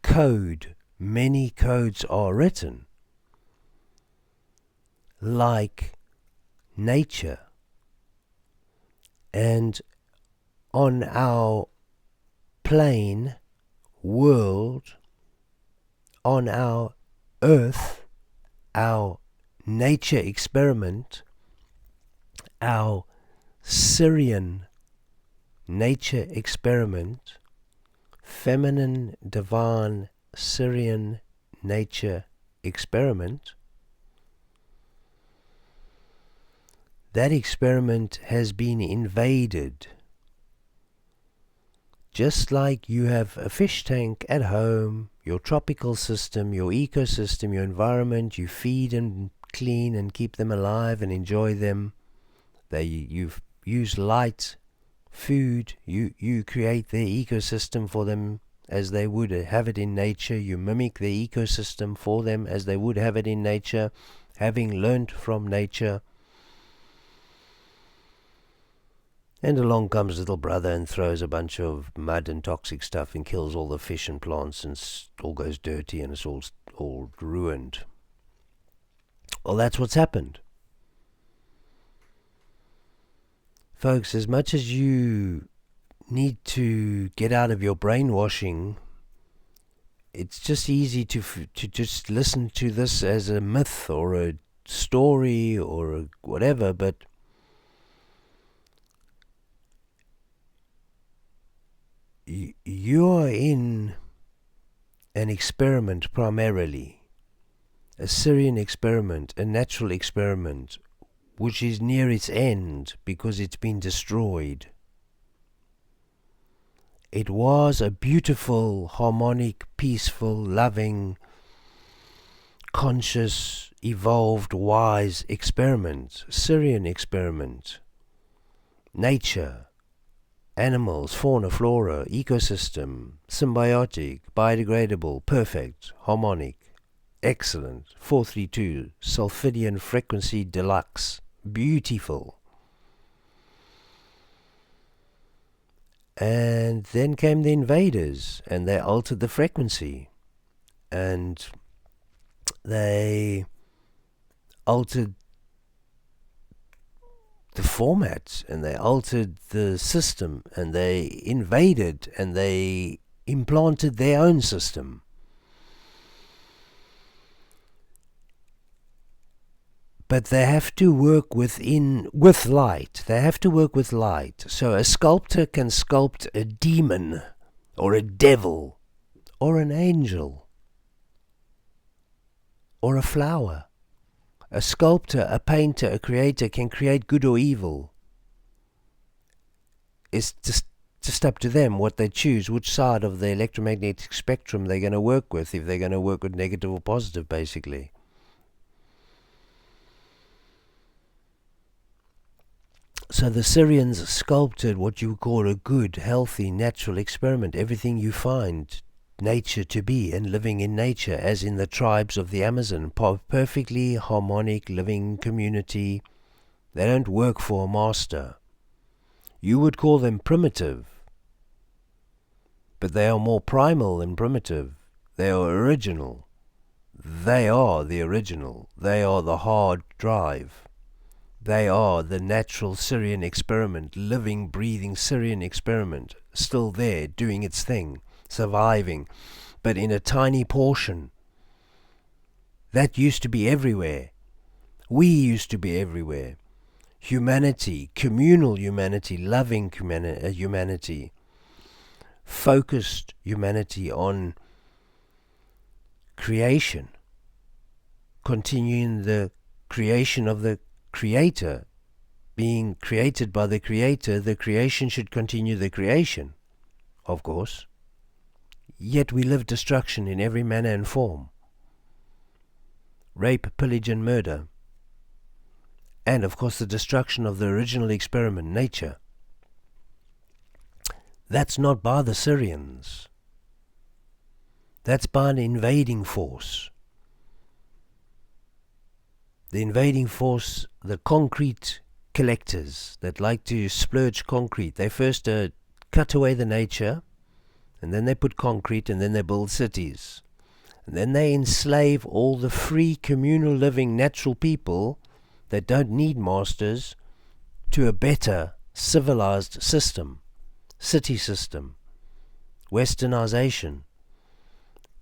code, many codes are written, like nature. And on our plane, world, on our earth, our nature experiment, our Syrian nature experiment, feminine divine Syrian nature experiment, that experiment has been invaded. Just like you have a fish tank at home, your tropical system, your ecosystem, your environment, you feed and clean and keep them alive and enjoy them. You use light, food, you create their ecosystem for them as they would have it in nature. You mimic the ecosystem for them as they would have it in nature, having learnt from nature. And along comes little brother and throws a bunch of mud and toxic stuff and kills all the fish and plants, and all goes dirty and it's all ruined. Well, that's what's happened. Folks, as much as you need to get out of your brainwashing, it's just easy to just listen to this as a myth or a story or whatever, but you are in an experiment primarily, a Syrian experiment, a natural experiment, which is near its end because it's been destroyed. It was a beautiful, harmonic, peaceful, loving, conscious, evolved, wise experiment, Syrian experiment. Nature, animals, fauna, flora, ecosystem, symbiotic, biodegradable, perfect, harmonic, excellent, 432, Sulfidian frequency deluxe, beautiful. And then came the invaders, and they altered the frequency, and they altered the format, and they altered the system, and they invaded, and they implanted their own system. But they have to work with light. They have to work with light. So a sculptor can sculpt a demon, or a devil, or an angel, or a flower. A sculptor, a painter, a creator can create good or evil. It's just just up to them what they choose, which side of the electromagnetic spectrum they're going to work with, if they're going to work with negative or positive, basically. So the Syrians sculpted what you call a good, healthy, natural experiment. Everything you find nature to be, and living in nature, as in the tribes of the Amazon, perfectly harmonic living community. They don't work for a master. You would call them primitive, but they are more primal than primitive. They are original. They are the original. They are the hard drive. They are the natural Syrian experiment, living, breathing Syrian experiment, still there, doing its thing, surviving, but in a tiny portion. That used to be everywhere. We used to be everywhere. Humanity, communal humanity, loving humanity, focused humanity on creation, continuing the creation of the Creator, being created by the Creator. The creation should continue the creation, of course. Yet we live destruction in every manner and form. Rape, pillage and murder. And of course the destruction of the original experiment, nature. That's not by the Syrians. That's by an invading force. The invading force, the concrete collectors that like to splurge concrete. They first cut away the nature, and then they put concrete, and then they build cities. And then they enslave all the free communal living natural people that don't need masters to a better civilized system, city system, westernization.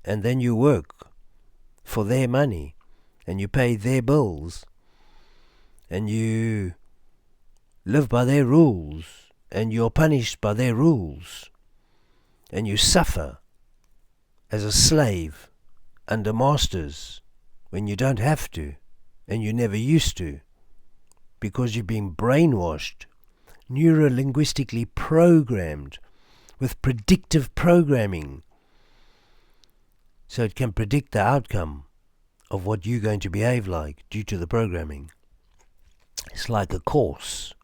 And then you work for their money, and you pay their bills, and you live by their rules, and you're punished by their rules, and you suffer as a slave under masters when you don't have to, and you never used to, because you've been brainwashed, neuro-linguistically programmed with predictive programming, so it can predict the outcome of what you're going to behave like due to the programming. It's like a course.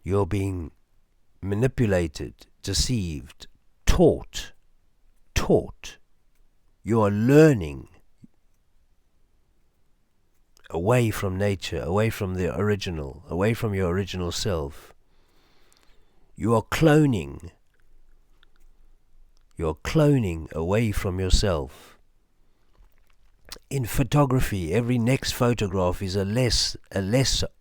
You're being manipulated, deceived, taught. You are learning away from nature, away from the original, away from your original self. You are cloning. You're cloning away from yourself. In photography, every next photograph is a less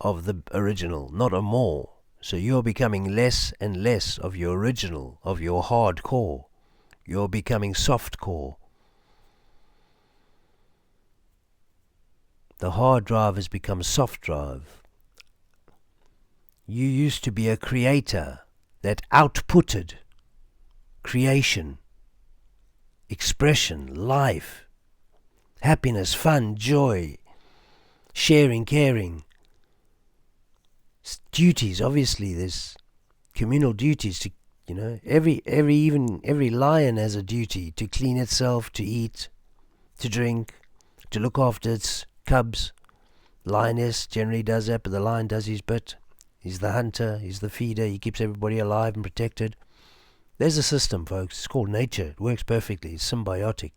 of the original, not a more. So you're becoming less and less of your original, of your hard core. You're becoming soft core. The hard drive has become soft drive. You used to be a creator that outputted creation, expression, life, happiness, fun, joy, sharing, caring, duties. Obviously there's communal duties to, every lion has a duty to clean itself, to eat, to drink, to look after its cubs. Lioness generally does that, but the lion does his bit. He's the hunter, he's the feeder, he keeps everybody alive and protected. There's a system, folks. It's called nature. It works perfectly. It's symbiotic,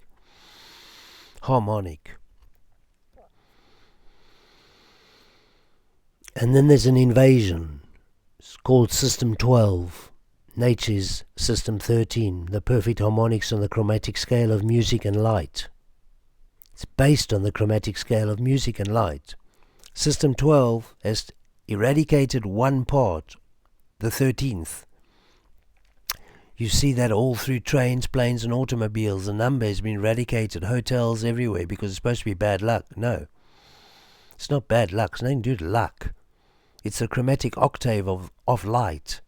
harmonic. And then there's an invasion. It's called System 12. Nature's System 13. The perfect harmonics on the chromatic scale of music and light. It's based on the chromatic scale of music and light. System 12 has eradicated one part, the 13th. You see that all through trains, planes and automobiles. The number has been eradicated. Hotels everywhere, because it's supposed to be bad luck. No. It's not bad luck. It's nothing to do with luck. It's the chromatic octave of light.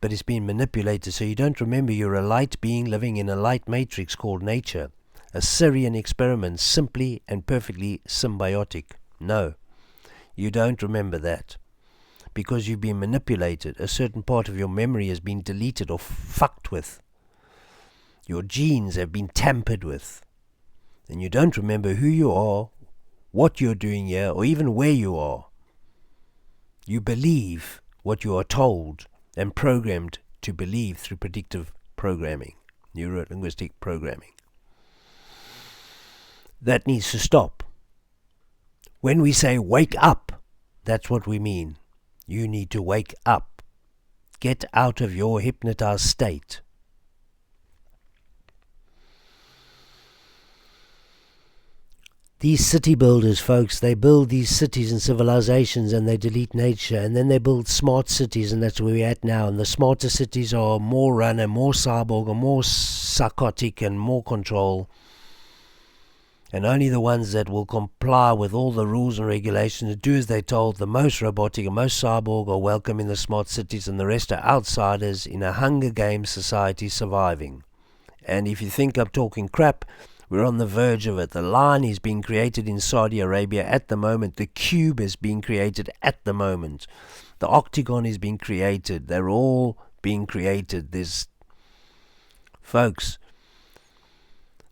But it's been manipulated so you don't remember you're a light being living in a light matrix called nature. A Syrian experiment, simply and perfectly symbiotic. No. You don't remember that. because you've been manipulated. A certain part of your memory has been deleted or fucked with. Your genes have been tampered with. And you don't remember who you are, what you're doing here, or even where you are. You believe what you are told and programmed to believe through predictive programming, neuro-linguistic programming. That needs to stop. When we say wake up, that's what we mean. You need to wake up. Get out of your hypnotized state. These city builders, folks, they build these cities and civilizations and they delete nature, and then they build smart cities, and that's where we're at now. And the smarter cities are more run and more cyborg and more psychotic and more control. And only the ones that will comply with all the rules and regulations, do as they're told, the most robotic and most cyborg, are welcome in the smart cities, and the rest are outsiders in a Hunger Games society surviving. And if you think I'm talking crap, we're on the verge of it. The line is being created in Saudi Arabia at the moment. The cube is being created at the moment. The octagon is being created. They're all being created. Folks,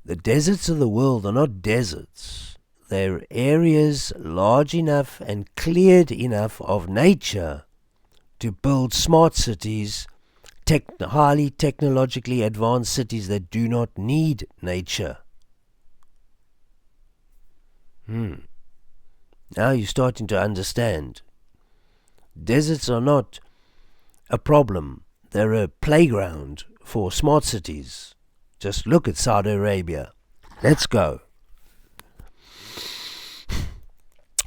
the deserts of the world are not deserts. They're areas large enough and cleared enough of nature to build smart cities, highly technologically advanced cities that do not need nature. Now you're starting to understand. Deserts are not a problem. They're a playground for smart cities. Just look at Saudi Arabia. Let's go.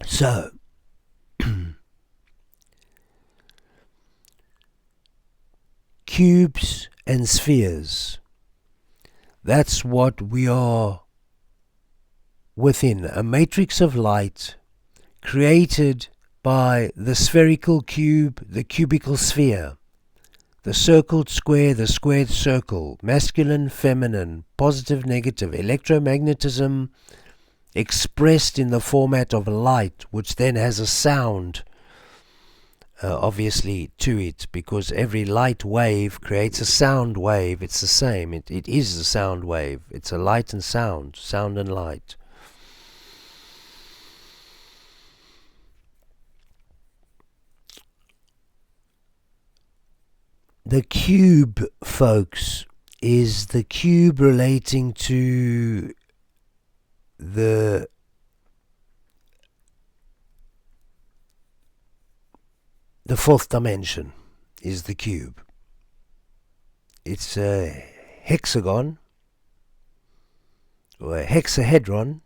So, cubes and spheres. That's what we are within, a matrix of light created by the spherical cube, the cubical sphere, the circled square, the squared circle, masculine, feminine, positive, negative, electromagnetism expressed in the format of light, which then has a sound, obviously, to it, because every light wave creates a sound wave. It's the same. It is a sound wave. It's a light and sound and light. The cube, folks, is the cube relating to the fourth dimension, is the cube. It's a hexagon or a hexahedron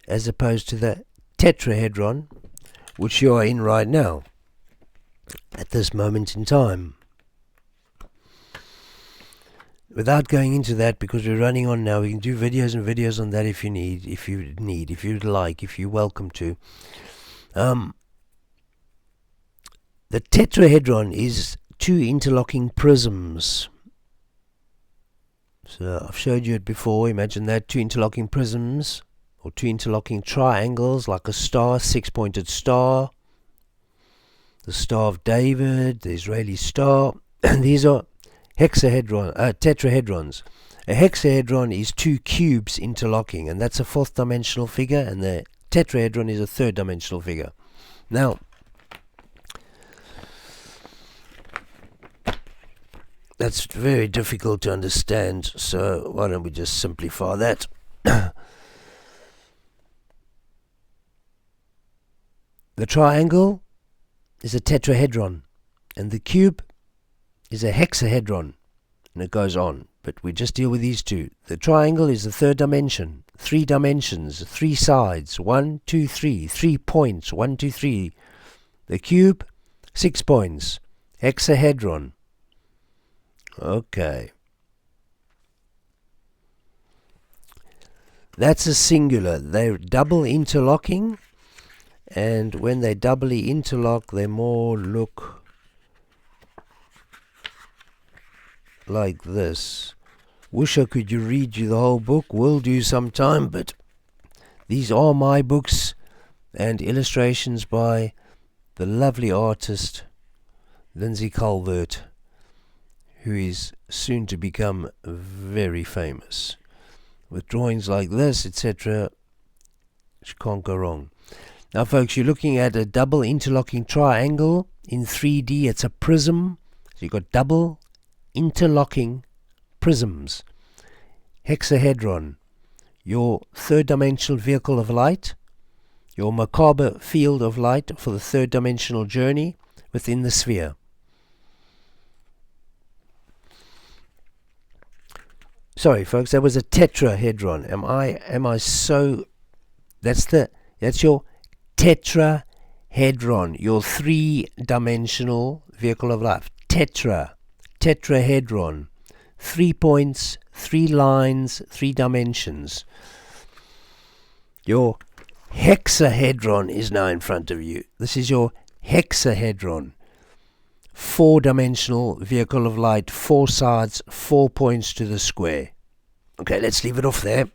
as opposed to the tetrahedron which you are in right now at this moment in time. Without going into that, because we're running on now, we can do videos and videos on that if you'd like, if you're welcome to. The tetrahedron is two interlocking prisms. So I've showed you it before. Imagine that, two interlocking prisms or two interlocking triangles, like a star, six-pointed star, the Star of David, the Israeli star. These are tetrahedrons. A hexahedron is two cubes interlocking, and that's a fourth dimensional figure, and the tetrahedron is a third dimensional figure. Now, that's very difficult to understand, so why don't we just simplify that? The triangle is a tetrahedron, and the cube is a hexahedron, and it goes on. But we just deal with these two. The triangle is the third dimension, 3 dimensions, 3 sides, 1, 2, 3, 3 points, 1, 2, 3. The cube, 6 points, hexahedron. Okay. That's a singular. They're double interlocking, and when they doubly interlock, they more look like this. Wish I could read you the whole book. Will do sometime, but these are my books and illustrations by the lovely artist Lindsay Calvert, who is soon to become very famous. With drawings like this, etc., she can't go wrong. Now folks, you're looking at a double interlocking triangle. In 3D, it's a prism. So you've got double interlocking prisms. Hexahedron, your third dimensional vehicle of light, your macabre field of light for the third dimensional journey within the sphere. Sorry folks, that was a tetrahedron. Am I so... That's your tetrahedron, your three-dimensional vehicle of life. Tetrahedron. 3 points, 3 lines, 3 dimensions. Your hexahedron is now in front of you. This is your hexahedron. 4-dimensional vehicle of light, 4 sides, 4 points to the square. Okay, let's leave it off there.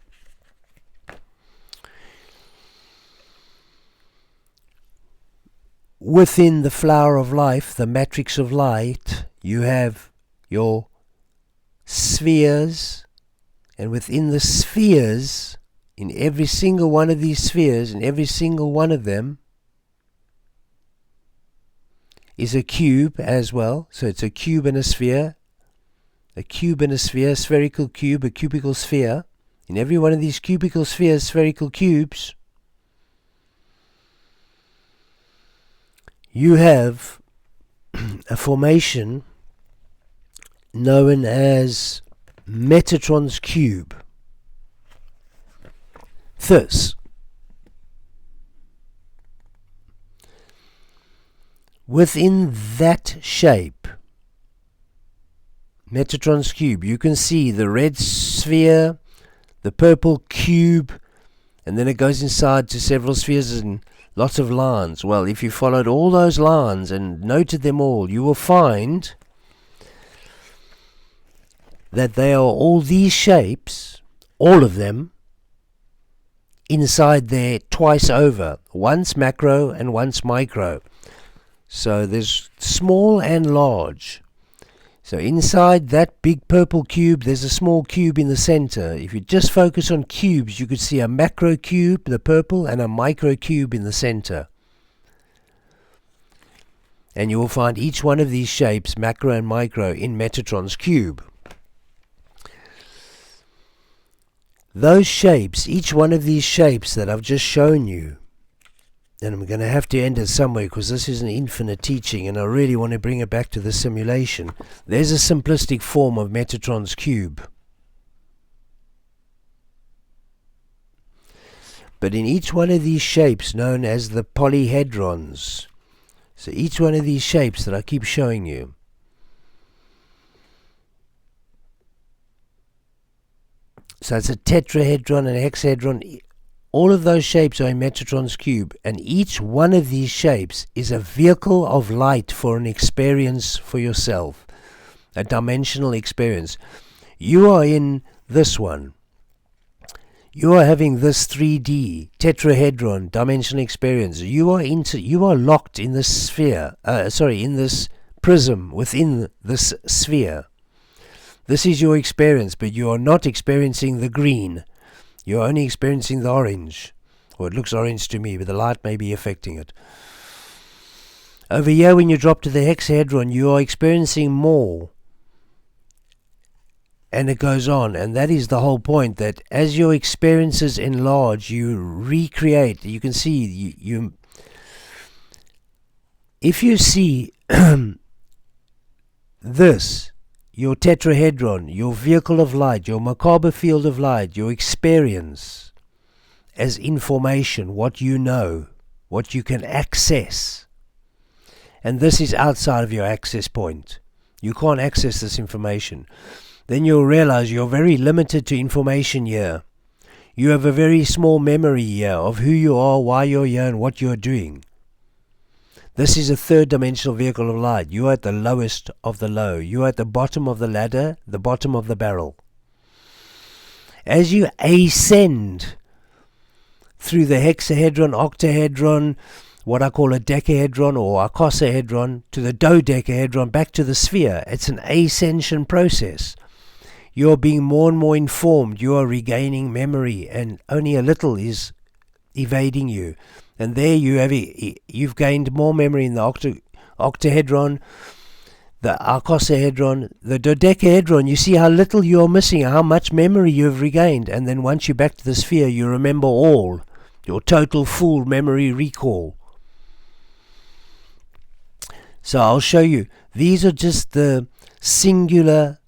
Within the flower of life, the matrix of light, you have your spheres, and within the spheres, in every single one of these spheres, in every single one of them, is a cube as well. So it's a cube and a sphere, spherical cube, a cubical sphere. In every one of these cubical spheres, spherical cubes, you have a formation known as Metatron's cube. Thus, within that shape, Metatron's cube, you can see the red sphere, the purple cube, and then it goes inside to several spheres and lots of lines. Well, if you followed all those lines and noted them all, you will find that they are all these shapes, all of them, inside there twice over, once macro and once micro. So there's small and large. So inside that big purple cube, there's a small cube in the center. If you just focus on cubes, you could see a macro cube, the purple, and a micro cube in the center. And you will find each one of these shapes, macro and micro, in Metatron's cube. Those shapes, each one of these shapes that I've just shown you, and I'm going to have to end it somewhere because this is an infinite teaching and I really want to bring it back to the simulation. There's a simplistic form of Metatron's cube. But in each one of these shapes known as the polyhedrons, so each one of these shapes that I keep showing you, so it's a tetrahedron and a hexahedron. All of those shapes are in Metatron's cube, and each one of these shapes is a vehicle of light for an experience for yourself, a dimensional experience. You are in this one. You are having this 3D tetrahedron dimensional experience. You are locked in this sphere. In this prism within this sphere. This is your experience, but you are not experiencing the green. You're only experiencing the orange. Or it looks orange to me, but the light may be affecting it. Over here, when you drop to the hexahedron, you are experiencing more. And it goes on. And that is the whole point, that as your experiences enlarge, you recreate. You can see, if you see this, your tetrahedron, your vehicle of light, your macabre field of light, your experience as information, what you know, what you can access. And this is outside of your access point. You can't access this information. Then you'll realize you're very limited to information here. You have a very small memory here of who you are, why you're here, and what you're doing. This is a third dimensional vehicle of light. You are at the lowest of the low. You are at the bottom of the ladder, the bottom of the barrel. As you ascend through the hexahedron, octahedron, what I call a decahedron or icosahedron to the dodecahedron back to the sphere. It's an ascension process. You're being more and more informed. You are regaining memory, and only a little is evading you. And there you've gained more memory in the octahedron, the icosahedron, the dodecahedron. You see how little you're missing, how much memory you've regained. And then once you're back to the sphere, you remember all. Your total full memory recall. So I'll show you. These are just the singular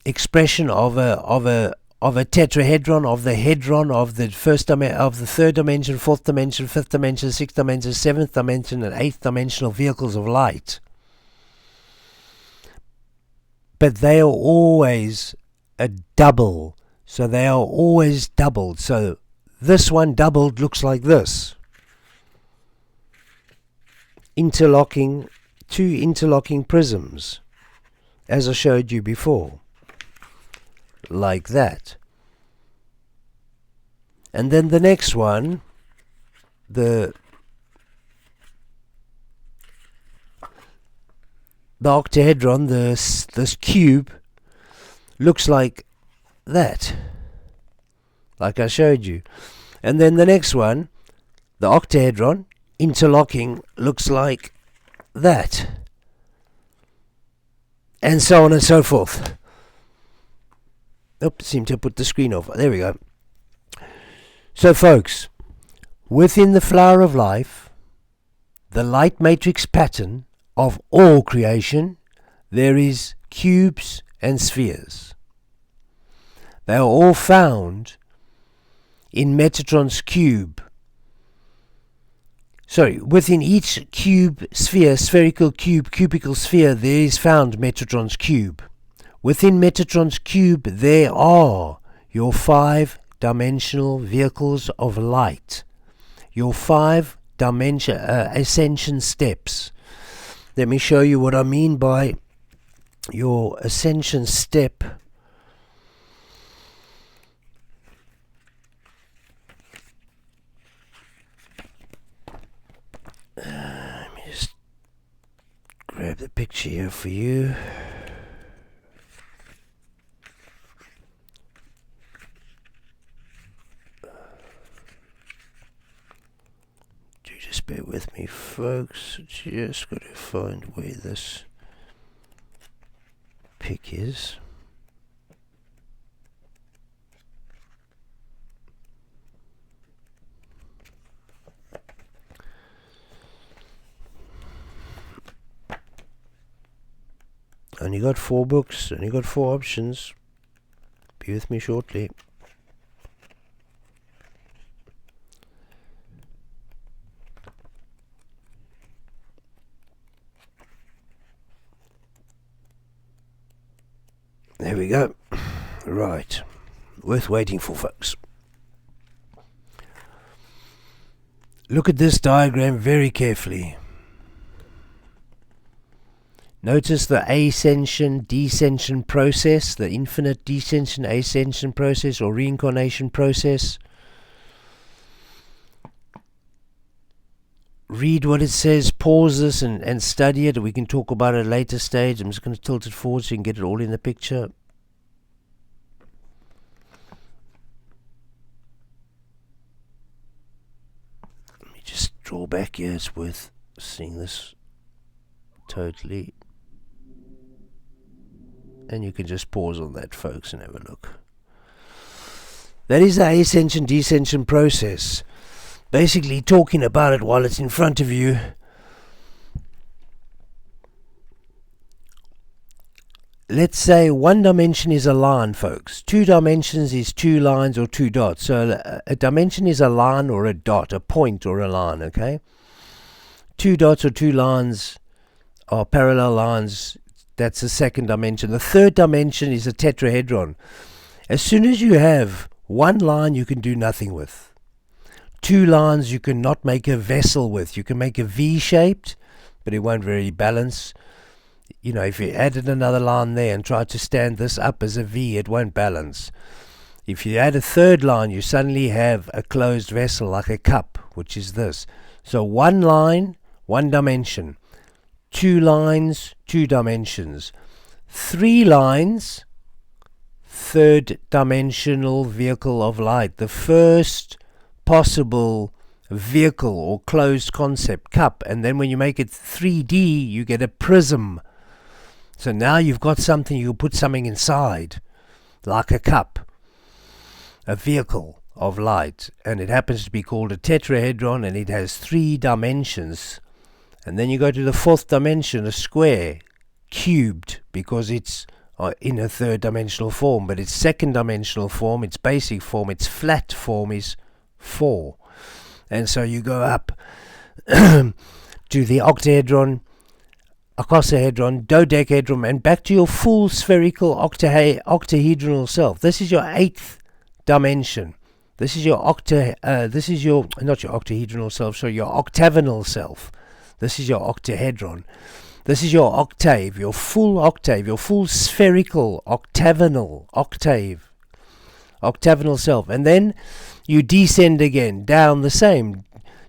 expression of a tetrahedron, of the hedron of the of the third dimension, fourth dimension, fifth dimension, sixth dimension, seventh dimension, and eighth dimensional vehicles of light. But they are always a double. So they are always doubled. So this one doubled looks like this. Two interlocking prisms, as I showed you before. Like that. And then the next one, the octahedron, this cube, looks like that, like I showed you. And then the next one, the octahedron, interlocking, looks like that. And so on and so forth. Oops, seem to put the screen off. There we go. So folks, within the flower of life, the light matrix pattern of all creation, there is cubes and spheres. They are all found in Metatron's cube. Sorry, within each cube, sphere, spherical cube, cubical sphere, there is found Metatron's cube. Within Metatron's cube, there are your 5-dimensional vehicles of light, your 5-dimension ascension steps. Let me show you what I mean by your ascension step. Let me just grab the picture here for you. Just bear with me, folks. Just got to find where this pic is. Only got 4 books, only got 4 options. Be with me shortly. There we go. Right. Worth waiting for, folks. Look at this diagram very carefully. Notice the ascension, descension process, the infinite descension, ascension process, or reincarnation process. Read what it says, pause this and study it. We can talk about it at a later stage. I'm just going to tilt it forward so you can get it all in the picture. Let me just draw back here. It's worth seeing this totally. And you can just pause on that, folks, and have a look. That is the ascension, descension process. Basically talking about it while it's in front of you. Let's say 1 dimension is a line, folks. 2 dimensions is 2 lines or 2 dots. So a dimension is a line or a dot, a point or a line, okay? 2 dots or 2 lines are parallel lines. That's the second dimension. The third dimension is a tetrahedron. As soon as you have 1 line, you can do nothing with. 2 lines you cannot make a vessel with. You can make a V-shaped, but it won't really balance. You know, if you added another line there and tried to stand this up as a V, it won't balance. If you add a third line, you suddenly have a closed vessel like a cup, which is this. So one line, one dimension. Two lines, two dimensions. Three lines, third dimensional vehicle of light. The first possible vehicle or closed concept, cup. And then when you make it 3D, you get a prism. So now you've got something, you put something inside, like a cup, a vehicle of light. And it happens to be called a tetrahedron, and it has 3 dimensions. And then you go to the 4th dimension, a square, cubed, because it's in a 3rd dimensional form. But its 2nd dimensional form, its basic form, its flat form is 4. And so you go up to the octahedron, icosahedron, dodecahedron, and back to your full spherical octahedral self. This is your 8th dimension. This is your not your octahedral self, so your octagonal self. This is your octahedron. This is your octave, your full spherical octagonal self. And then you descend again down the same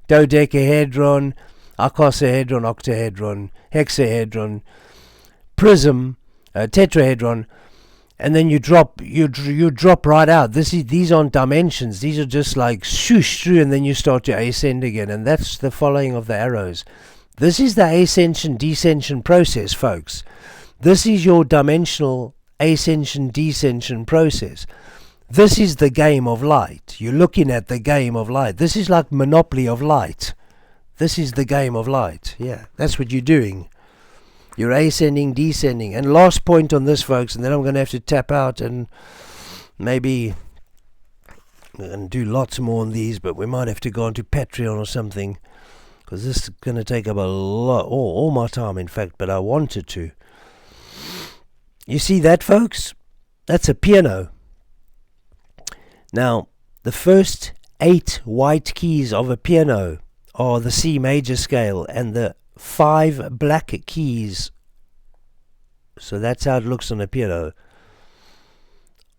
dodecahedron, icosahedron, octahedron, hexahedron, prism, tetrahedron, and then you drop right out. These aren't dimensions. These are just like swoosh through, and then you start to ascend again. And that's the following of the arrows. This is the ascension descension process, folks. This is your dimensional ascension descension process. This is the game of light. You're looking at the game of light. This is like Monopoly of light. This is the game of light. Yeah, that's what you're doing. You're ascending, descending. And last point on this, folks, and then I'm going to have to tap out, and maybe we're going to do lots more on these, but we might have to go on to Patreon or something, because this is going to take up a lot, all my time, in fact, but I wanted to. You see that, folks? That's a piano. Now, the first 8 white keys of a piano are the C major scale, and the 5 black keys, so that's how it looks on a piano,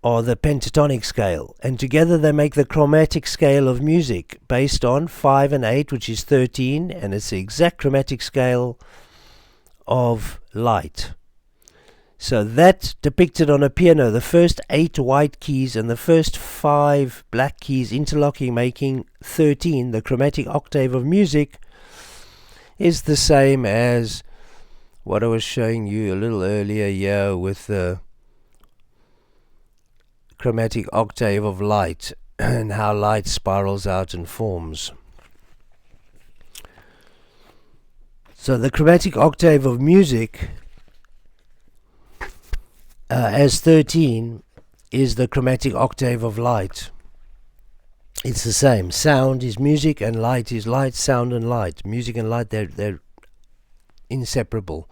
are the pentatonic scale, and together they make the chromatic scale of music, based on 5 and 8, which is 13, and it's the exact chromatic scale of light. So that depicted on a piano, the first 8 white keys and the first 5 black keys interlocking, making 13, the chromatic octave of music, is the same as what I was showing you a little earlier here with the chromatic octave of light and how light spirals out and forms. So the chromatic octave of music as 13 is the chromatic octave of light. It's the same. Sound is music and light is light. Sound and light. Music and light, they're inseparable.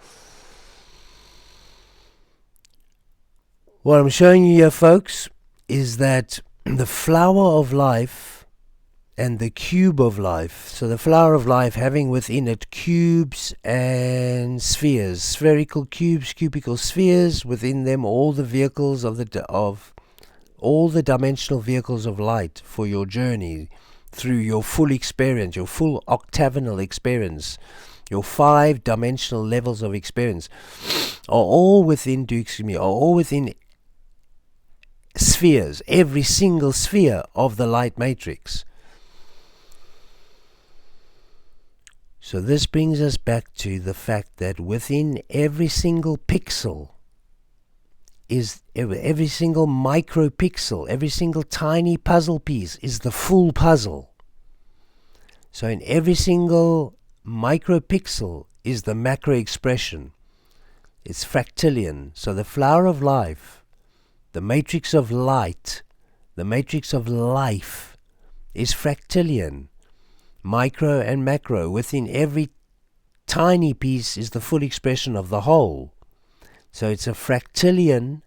What I'm showing you here, folks, is that the flower of life and the cube of life, so the flower of life having within it cubes and spheres, spherical cubes, cubical spheres, within them all the vehicles of all the dimensional vehicles of light for your journey through your full experience, your full octagonal experience, your 5-dimensional levels of experience are all within spheres, every single sphere of the light matrix. So this brings us back to the fact that within every single pixel is every single micropixel, every single tiny puzzle piece is the full puzzle. So in every single micropixel is the macro expression. It's fractalian. So the flower of life, the matrix of light, the matrix of life is fractalian. Micro and macro. Within every tiny piece is the full expression of the whole. So it's a fractalian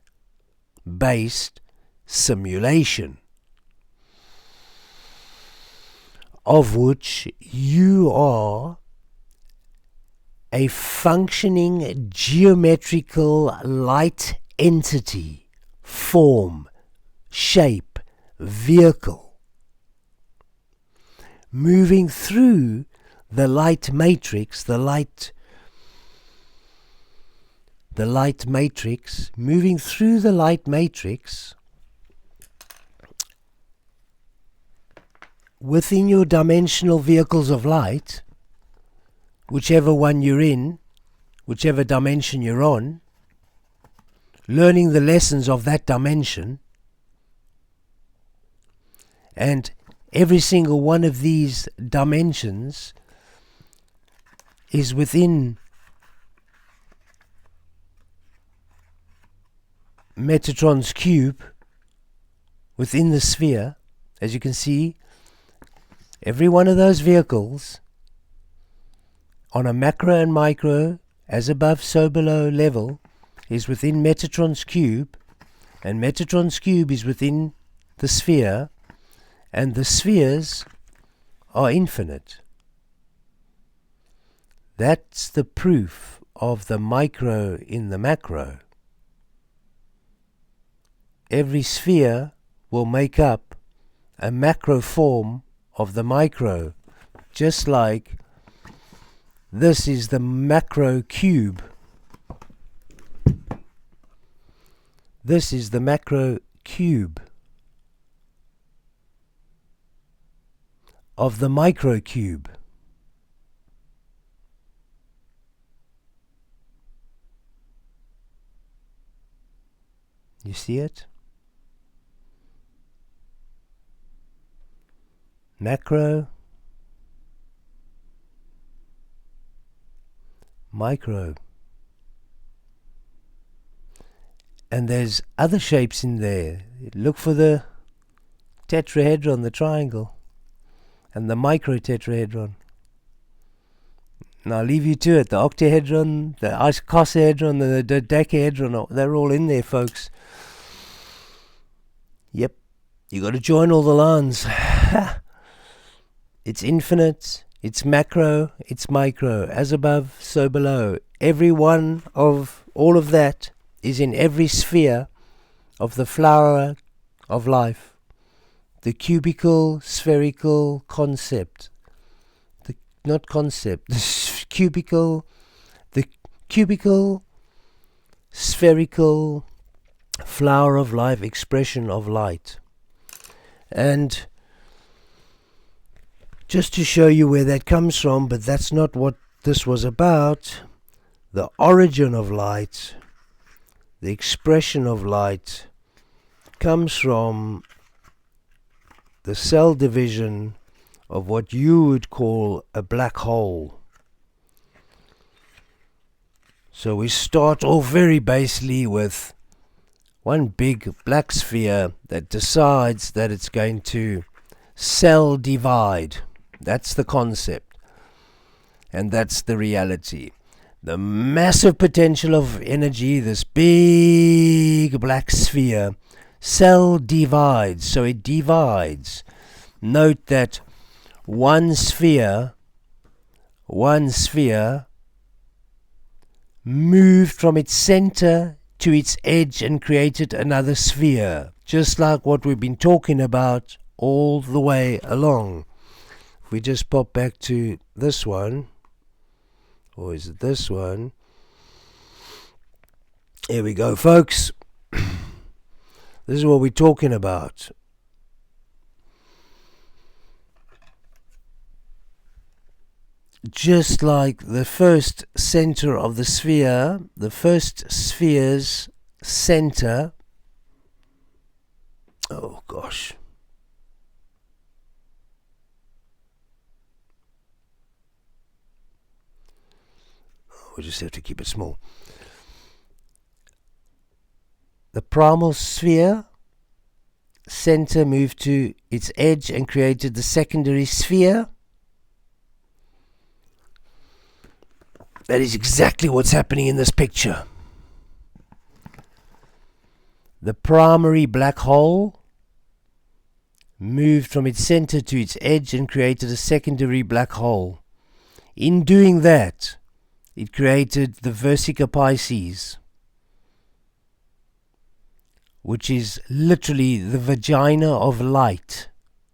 based simulation, of which you are a functioning geometrical light entity, form, shape, vehicle moving through the light matrix, moving through the light matrix within your dimensional vehicles of light, whichever one you're in, whichever dimension you're on, learning the lessons of that dimension. And every single one of these dimensions is within Metatron's cube, within the sphere. As you can see, every one of those vehicles on a macro and micro, as above so below level, is within Metatron's cube, and Metatron's cube is within the sphere, and the spheres are infinite. That's the proof of the micro in the macro. Every sphere will make up a macro form of the micro, just like this is the macro cube. This is the macro cube of the micro cube. You see it? Macro, micro. And there's other shapes in there. Look for the tetrahedron, the triangle, and the micro tetrahedron. And I'll leave you to it. The octahedron, the icosahedron, the dodecahedron, they're all in there, folks. Yep, you got to join all the lines. It's infinite, it's macro, it's micro. As above, so below. Every one of all of that is in every sphere of the flower of life. The cubical, spherical concept. Not concept. The cubical, spherical flower of life, expression of light. And just to show you where that comes from, but that's not what this was about. The origin of light, the expression of light, comes from the cell division of what you would call a black hole. So we start off very basely with one big black sphere that decides that it's going to cell divide. That's the concept, and that's the reality. The massive potential of energy, this big black sphere, cell divides, so it divides. Note that one sphere moved from its center to its edge and created another sphere, just like what we've been talking about all the way along. If we just pop back to this one, or is it this one? Here we go, folks. This is what we're talking about. Just like the first center of the sphere, the first sphere's center. Oh gosh. We just have to keep it small. The primal sphere center moved to its edge and created the secondary sphere. That is exactly what's happening in this picture. The primary black hole moved from its center to its edge and created a secondary black hole. In doing that, it created the Versica Pisces. which is literally the vagina of light,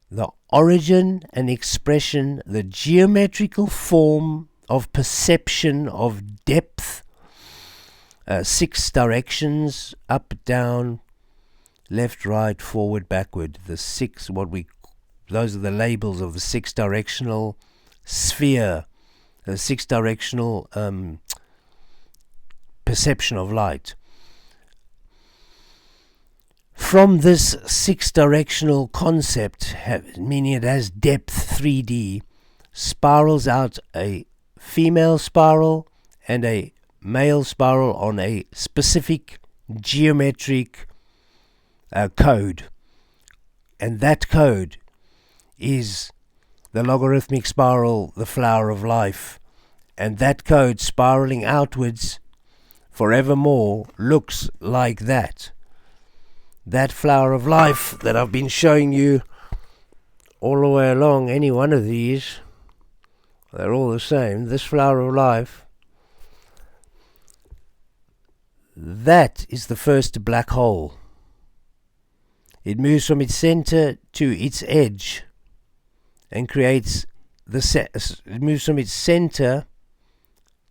the origin and expression, the geometrical form of perception of depth, 6 directions, up, down, left, right, forward, backward. Those are the labels of the 6-directional sphere, the 6-directional perception of light. From this 6-directional concept, meaning it has depth 3D, spirals out a female spiral and a male spiral on a specific geometric code. And that code is the logarithmic spiral, the flower of life. And that code spiraling outwards forevermore looks like that. That flower of life that I've been showing you all the way along, any one of these, they're all the same. This flower of life, that is the first black hole. It moves from its center to its edge and creates it moves from its center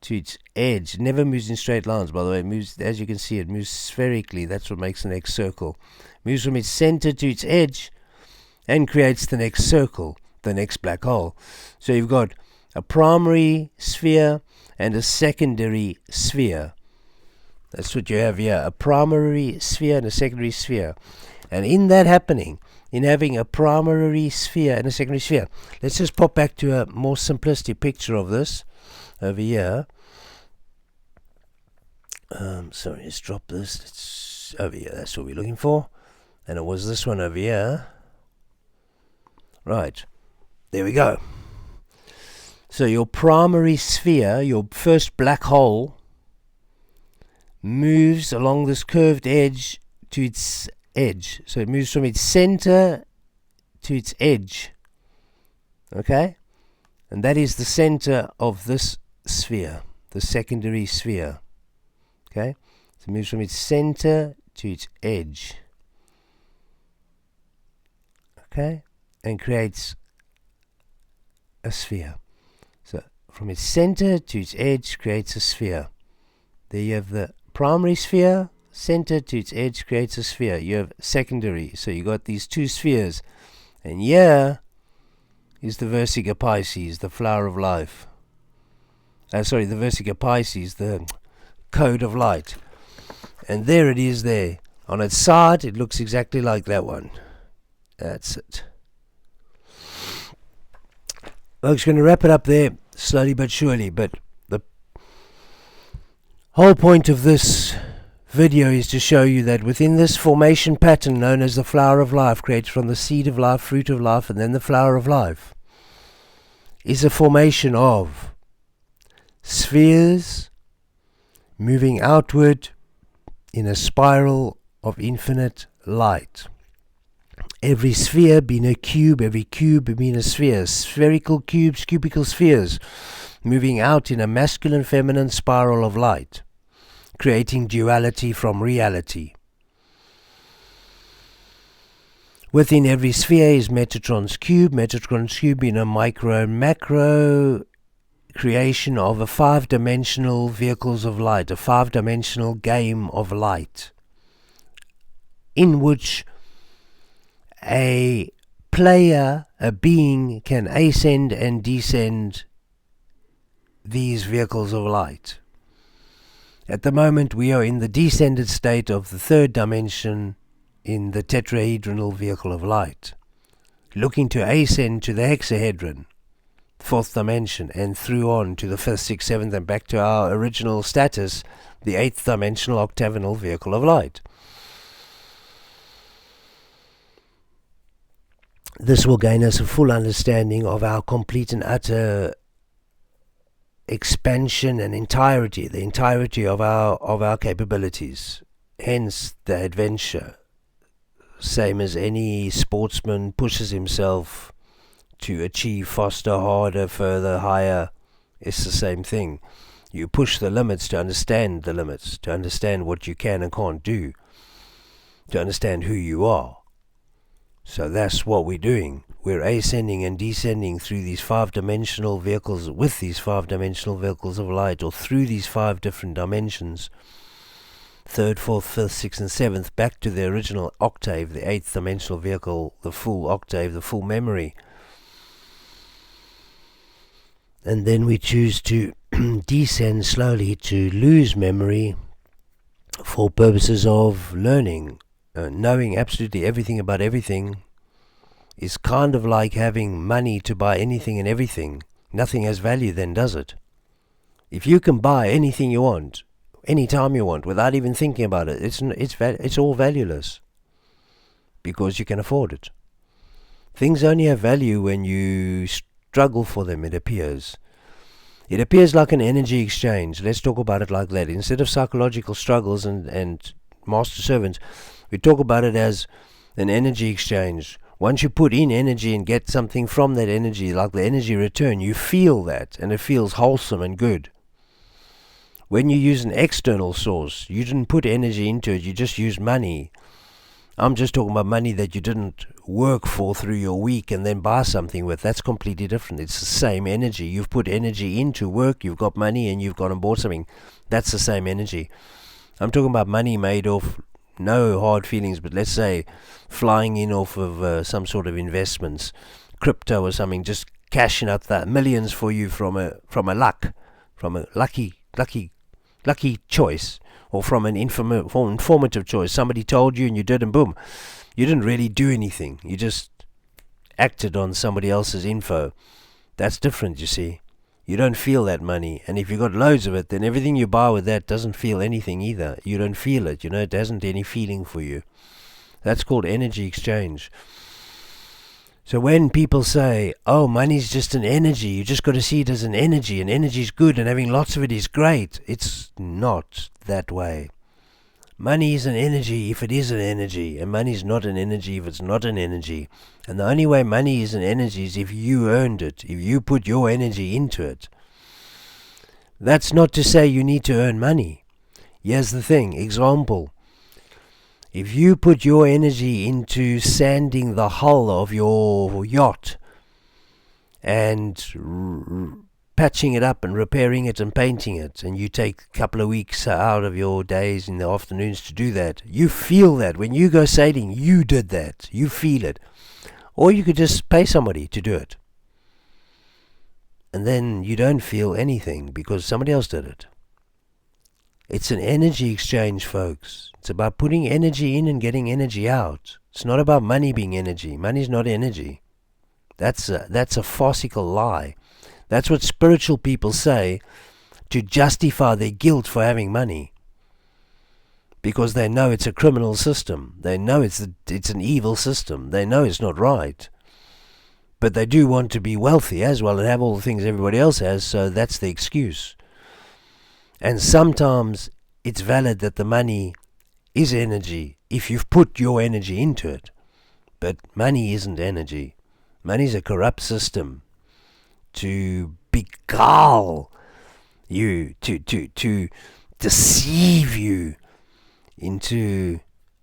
to its edge. It never moves in straight lines, by the way. It moves, as you can see, it moves spherically. That's what makes the next circle. It moves from its center to its edge and creates the next circle, the next black hole. So you've got a primary sphere and a secondary sphere. That's what you have here, a primary sphere and a secondary sphere. And in that happening, in having a primary sphere and a secondary sphere, let's just pop back to a more simplistic picture of this over here. Sorry, let's drop this. It's over here, that's what we're looking for. And it was this one over here. Right, there we go. So your primary sphere, your first black hole, moves along this curved edge to its edge. So it moves from its center to its edge. Okay? And that is the center of this sphere, the secondary sphere. Okay? So it moves from its center to its edge. Okay? And creates a sphere. So from its center to its edge creates a sphere. There you have the primary sphere, center to its edge creates a sphere. You have secondary, so you got these two spheres. And here is the Versica Pisces, the flower of life. The Versica Pisces, the code of light. And there it is there. On its side, it looks exactly like that one. That's it. Folks, going to wrap it up there, slowly but surely. But the whole point of this video is to show you that within this formation pattern known as the flower of life, created from the seed of life, fruit of life, and then the flower of life, is a formation of spheres moving outward in a spiral of infinite light. Every sphere being a cube, every cube being a sphere, spherical cubes, cubical spheres, moving out in a masculine-feminine spiral of light, creating duality from reality. Within every sphere is Metatron's cube being a micro and macro creation of a 5-dimensional vehicles of light, a 5-dimensional game of light, in which a player, a being, can ascend and descend these vehicles of light. At the moment we are in the descended state of the 3rd dimension in the tetrahedral vehicle of light, looking to ascend to the hexahedron, 4th dimension, and through on to the 5th, 6th, 7th, and back to our original status, the 8th dimensional octagonal vehicle of light. This will gain us a full understanding of our complete and utter expansion and the entirety of our capabilities. Hence the adventure. Same as any sportsman pushes himself to achieve faster, harder, further, higher. It's the same thing. You push the limits to understand the limits, to understand what you can and can't do. to understand who you are. So that's what we're doing. We're ascending and descending through these 5-dimensional vehicles, with these 5-dimensional vehicles of light, or through these 5 different dimensions. 3rd, 4th, 5th, 6th and 7th, back to the original octave, the 8th dimensional vehicle, the full octave, the full memory. And then we choose to descend slowly to lose memory for purposes of learning. Knowing absolutely everything about everything is kind of like having money to buy anything and everything. Nothing has value then, does it? If you can buy anything you want, anytime you want, without even thinking about it, it's all valueless, because you can afford it. Things only have value when you struggle for them, it appears. It appears like an energy exchange. Let's talk about it like that. Instead of psychological struggles and master servants, we talk about it as an energy exchange. Once you put in energy and get something from that energy, like the energy return, you feel that, and it feels wholesome and good. When you use an external source, you didn't put energy into it, you just used money. I'm just talking about money that you didn't work for through your week and then buy something with. That's completely different. It's the same energy. You've put energy into work, you've got money, and you've gone and bought something. That's the same energy. I'm talking about money made off no hard feelings, but let's say flying in off of some sort of investments, crypto or something, just cashing out that millions for you from a lucky choice, or from an informative choice. Somebody told you and you did, and boom, you didn't really do anything. You just acted on somebody else's info. That's different, you see. You don't feel that money, and if you got loads of it, then everything you buy with that doesn't feel anything either. You don't feel it, it hasn't any feeling for you. That's called energy exchange. So when people say, oh, money's just an energy, you just got to see it as an energy, and energy's good, and having lots of it is great, it's not that way. Money is an energy if it is an energy, and money's not an energy if it's not an energy. And the only way money is an energy is if you earned it, if you put your energy into it. That's not to say you need to earn money. Here's the thing, example. If you put your energy into sanding the hull of your yacht and patching it up and repairing it and painting it, and you take a couple of weeks out of your days in the afternoons to do that, you feel that. When you go sailing, you did that. You feel it. Or you could just pay somebody to do it. And then you don't feel anything because somebody else did it. It's an energy exchange, folks. It's about putting energy in and getting energy out. It's not about money being energy. Money's not energy. That's a farcical lie. That's what spiritual people say to justify their guilt for having money. Because they know it's a criminal system. They know it's an evil system. They know it's not right. But they do want to be wealthy as well and have all the things everybody else has, so that's the excuse. And sometimes it's valid that the money is energy if you've put your energy into it. But money isn't energy. Money's a corrupt system to beguile you, to deceive you into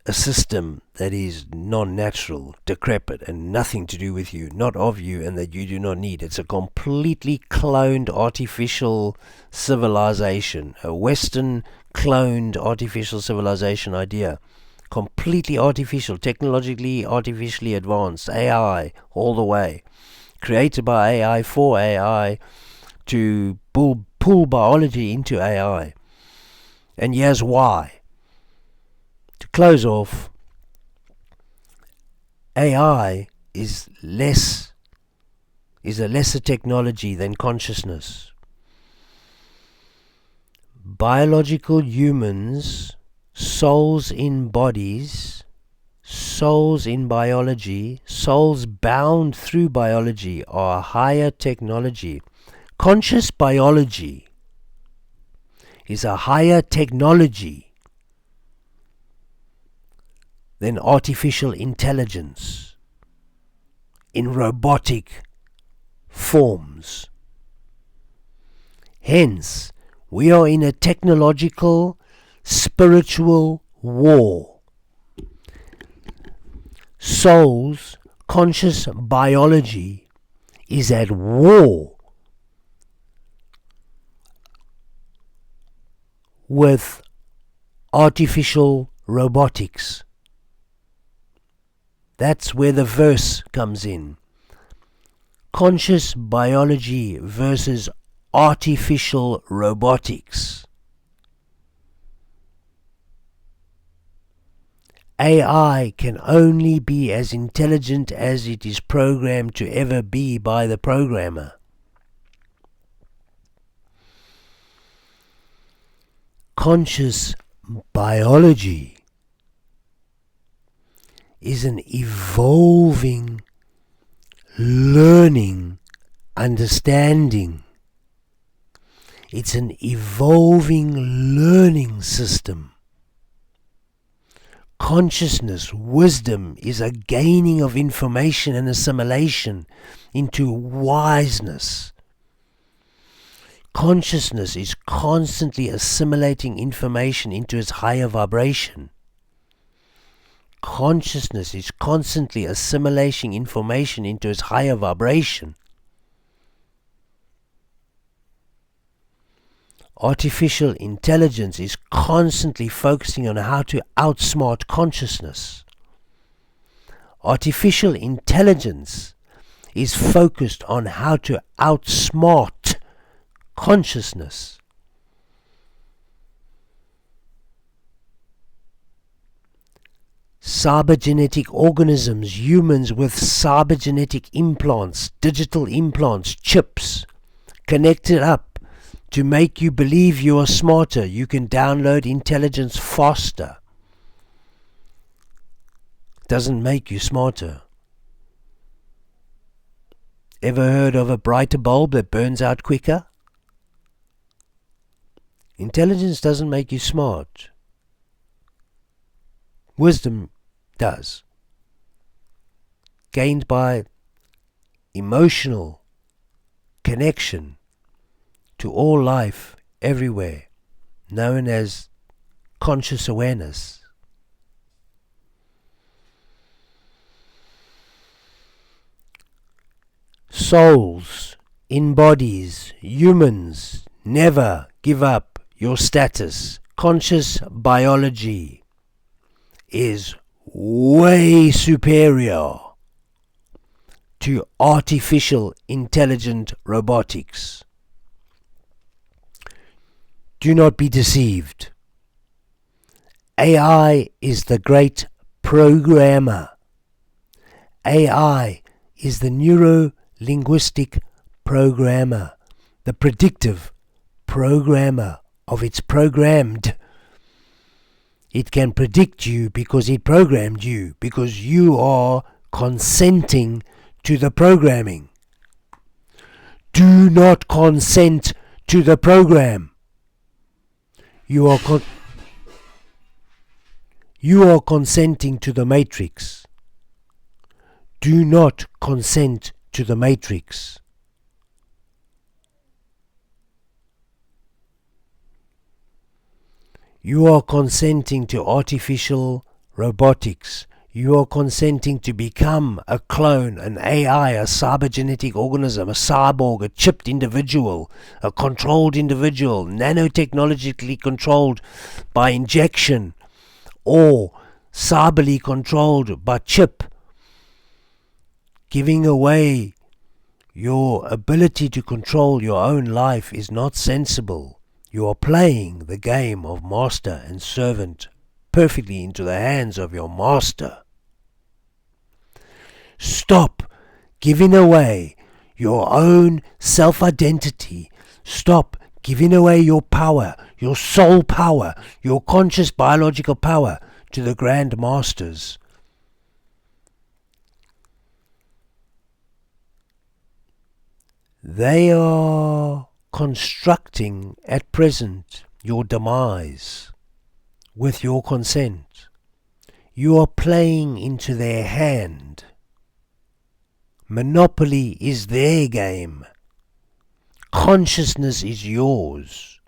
a system that is non-natural, decrepit, and nothing to do with you, not of you, and that you do not need. It's a completely cloned artificial civilization, a Western cloned artificial civilization idea. Completely artificial, technologically artificially advanced, AI all the way. Created by AI for AI to pull biology into AI. And here's why. To close off, AI is a lesser technology than consciousness. Biological humans, souls in bodies, souls in biology, souls bound through biology are a higher technology. Conscious biology is a higher technology than artificial intelligence in robotic forms. Hence, we are in a technological, spiritual war. soul's conscious biology is at war with artificial robotics. That's where the verse comes in. Conscious biology versus artificial robotics. AI can only be as intelligent as it is programmed to ever be by the programmer. Conscious biology is an evolving, learning, understanding. It's an evolving learning system. Consciousness, wisdom, is a gaining of information and assimilation into wiseness. Consciousness is constantly assimilating information into its higher vibration. Consciousness is constantly assimilating information into its higher vibration. Artificial intelligence is constantly focusing on how to outsmart consciousness. Artificial intelligence is focused on how to outsmart consciousness. Cybergenetic organisms, humans with cybergenetic implants, digital implants, chips, connected up to make you believe you are smarter. You can download intelligence faster. Doesn't make you smarter. Ever heard of a brighter bulb that burns out quicker? Intelligence doesn't make you smart. Wisdom does. Gained by emotional connection to all life everywhere, known as conscious awareness. Souls in bodies, humans, never give up your status. Conscious biology is way superior to artificial intelligent robotics. Do not be deceived. AI is the great programmer. AI is the neuro-linguistic programmer, the predictive programmer of its programmed. It can predict you because it programmed you, because you are consenting to the programming. Do not consent to the program. You are consenting to the matrix. Do not consent to the matrix. You are consenting to artificial robotics. You are consenting to become a clone, an AI, a cybergenetic organism, a cyborg, a chipped individual, a controlled individual, nanotechnologically controlled by injection, or cyberly controlled by chip. Giving away your ability to control your own life is not sensible. You are playing the game of master and servant perfectly into the hands of your master. Stop giving away your own self-identity. Stop giving away your power, your soul power, your conscious biological power to the Grand Masters. They are constructing at present your demise with your consent. You are playing into their hand. Monopoly is their game. Consciousness is yours.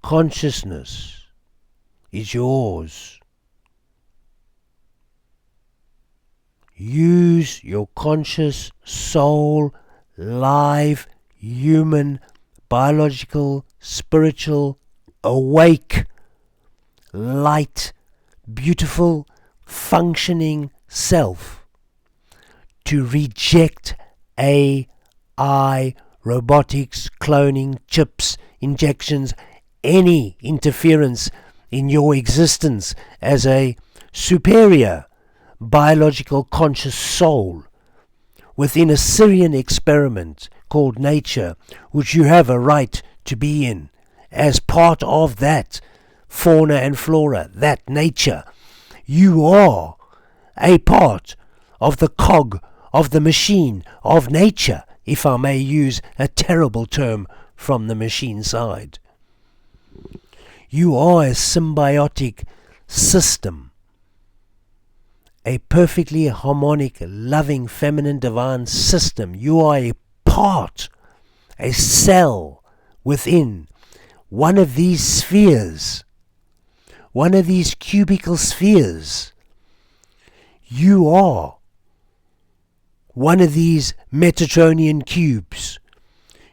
Consciousness is yours. Use your conscious soul, live, human, biological, spiritual, awake, light, beautiful, functioning self to reject AI, robotics, cloning, chips, injections, any interference in your existence as a superior biological conscious soul within a Syrian experiment called nature, which you have a right to be in as part of that fauna and flora, that nature. You are a part of the cog of the machine of nature, if I may use a terrible term from the machine side. You are a symbiotic system, a perfectly harmonic, loving, feminine, divine system. You are a part, a cell within one of these spheres, one of these cubical spheres. You are one of these Metatronian cubes.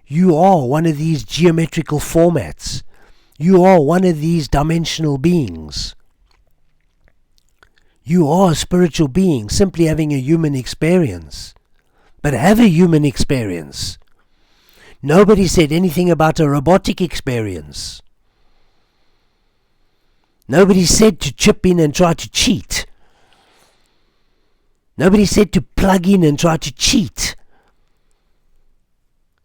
You are one of these geometrical formats. You are one of these dimensional beings. You are a spiritual being, simply having a human experience. But have a human experience. Nobody said anything about a robotic experience. Nobody said to chip in and try to cheat. Nobody said to plug in and try to cheat.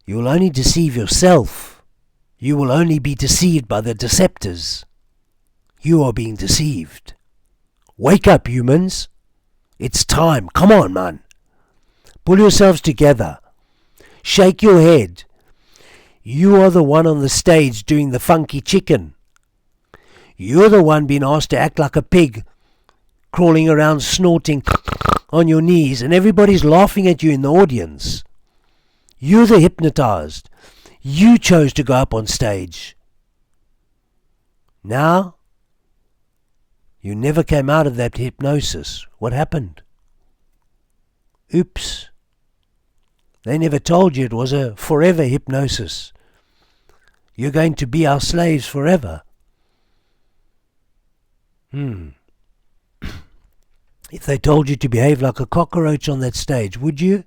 You will only deceive yourself. You will only be deceived by the deceptors. You are being deceived. Wake up, humans. It's time. Come on, man. Pull yourselves together. Shake your head. You are the one on the stage doing the funky chicken. You're the one being asked to act like a pig, crawling around snorting on your knees, and everybody's laughing at you in the audience. You're the hypnotized. You chose to go up on stage. Now, you never came out of that hypnosis. What happened? Oops. They never told you it was a forever hypnosis. You're going to be our slaves forever. If they told you to behave like a cockroach on that stage, would you?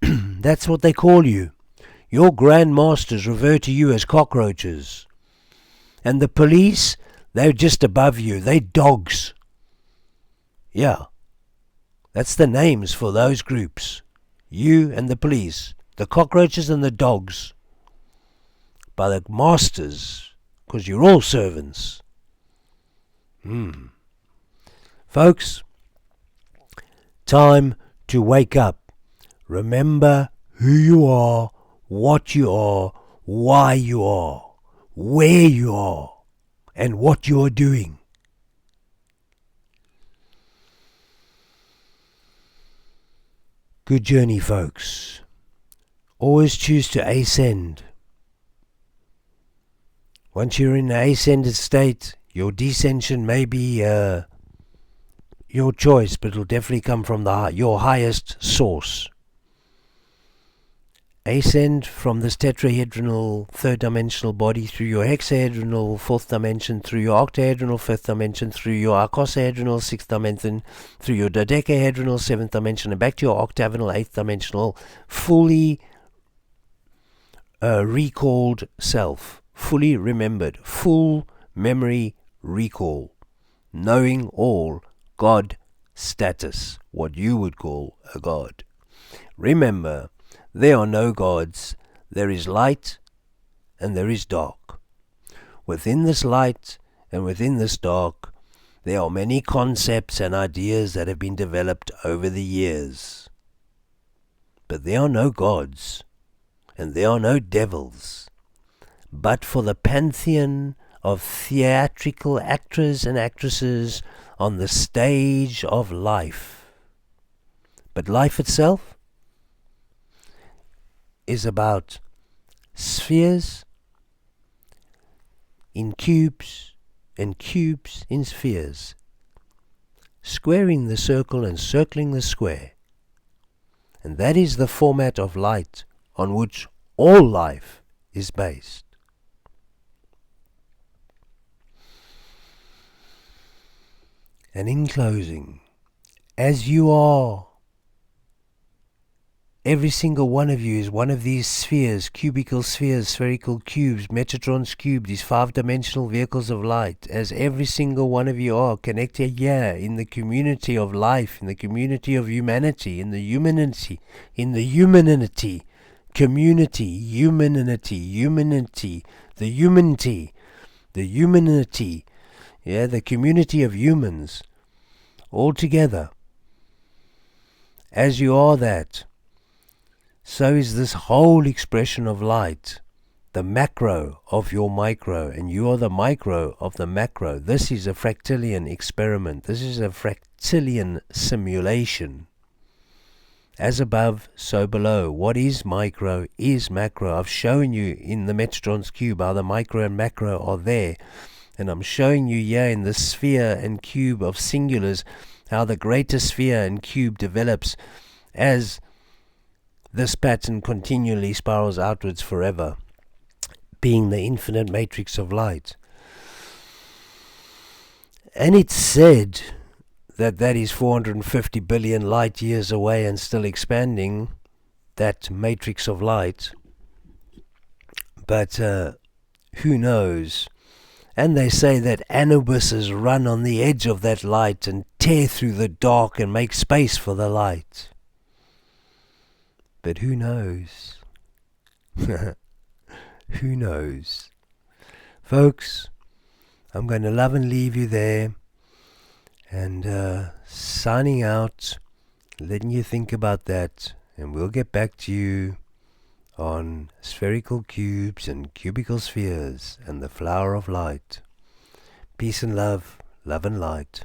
That's what they call you. Your grandmasters refer to you as cockroaches. And the police, they're just above you. They're dogs. Yeah. That's the names for those groups. You and the police. The cockroaches and the dogs. By the masters. Because you're all servants. Folks, time to wake up. Remember who you are, what you are, why you are, where you are, and what you are doing. Good journey, folks. Always choose to ascend. Once you're in the ascended state, your descension may be your choice, but it'll definitely come from your highest source. Ascend from this tetrahedral third dimensional body through your hexahedral fourth dimension, through your octahedral fifth dimension, through your icosahedral sixth dimension, through your dodecahedral seventh dimension, and back to your octagonal eighth dimensional, fully recalled self, fully remembered, full memory recall, knowing all God status, what you would call a God. Remember, there are no gods. There is light and there is dark. Within this light and within this dark, there are many concepts and ideas that have been developed over the years. But there are no gods and there are no devils. But for the pantheon of theatrical actors and actresses on the stage of life. But life itself is about spheres in cubes and cubes in spheres. squaring the circle and circling the square. And that is the format of light on which all life is based. And in closing, as you are, every single one of you is one of these spheres, cubical spheres, spherical cubes, Metatrons cubed, these 5-dimensional vehicles of light, as every single one of you are connected here in the community of life, in the community of humanity, in the humanity, community, humanity, the humanity, yeah, the community of humans, all together. As you are that, so is this whole expression of light, the macro of your micro, and you are the micro of the macro. This is a fractalian experiment. This is a fractalian simulation. As above, so below. What is micro is macro. I've shown you in the Metatron's cube how the micro and macro are there. And I'm showing you here in the sphere and cube of singulars how the greater sphere and cube develops as this pattern continually spirals outwards forever, being the infinite matrix of light. And it's said that that is 450 billion light years away and still expanding, that matrix of light. But who knows? And they say that Anubises run on the edge of that light and tear through the dark and make space for the light. But who knows? Who knows? Folks, I'm going to love and leave you there. And signing out, letting you think about that. And we'll get back to you on spherical cubes and cubical spheres and the flower of light. Peace and love and light.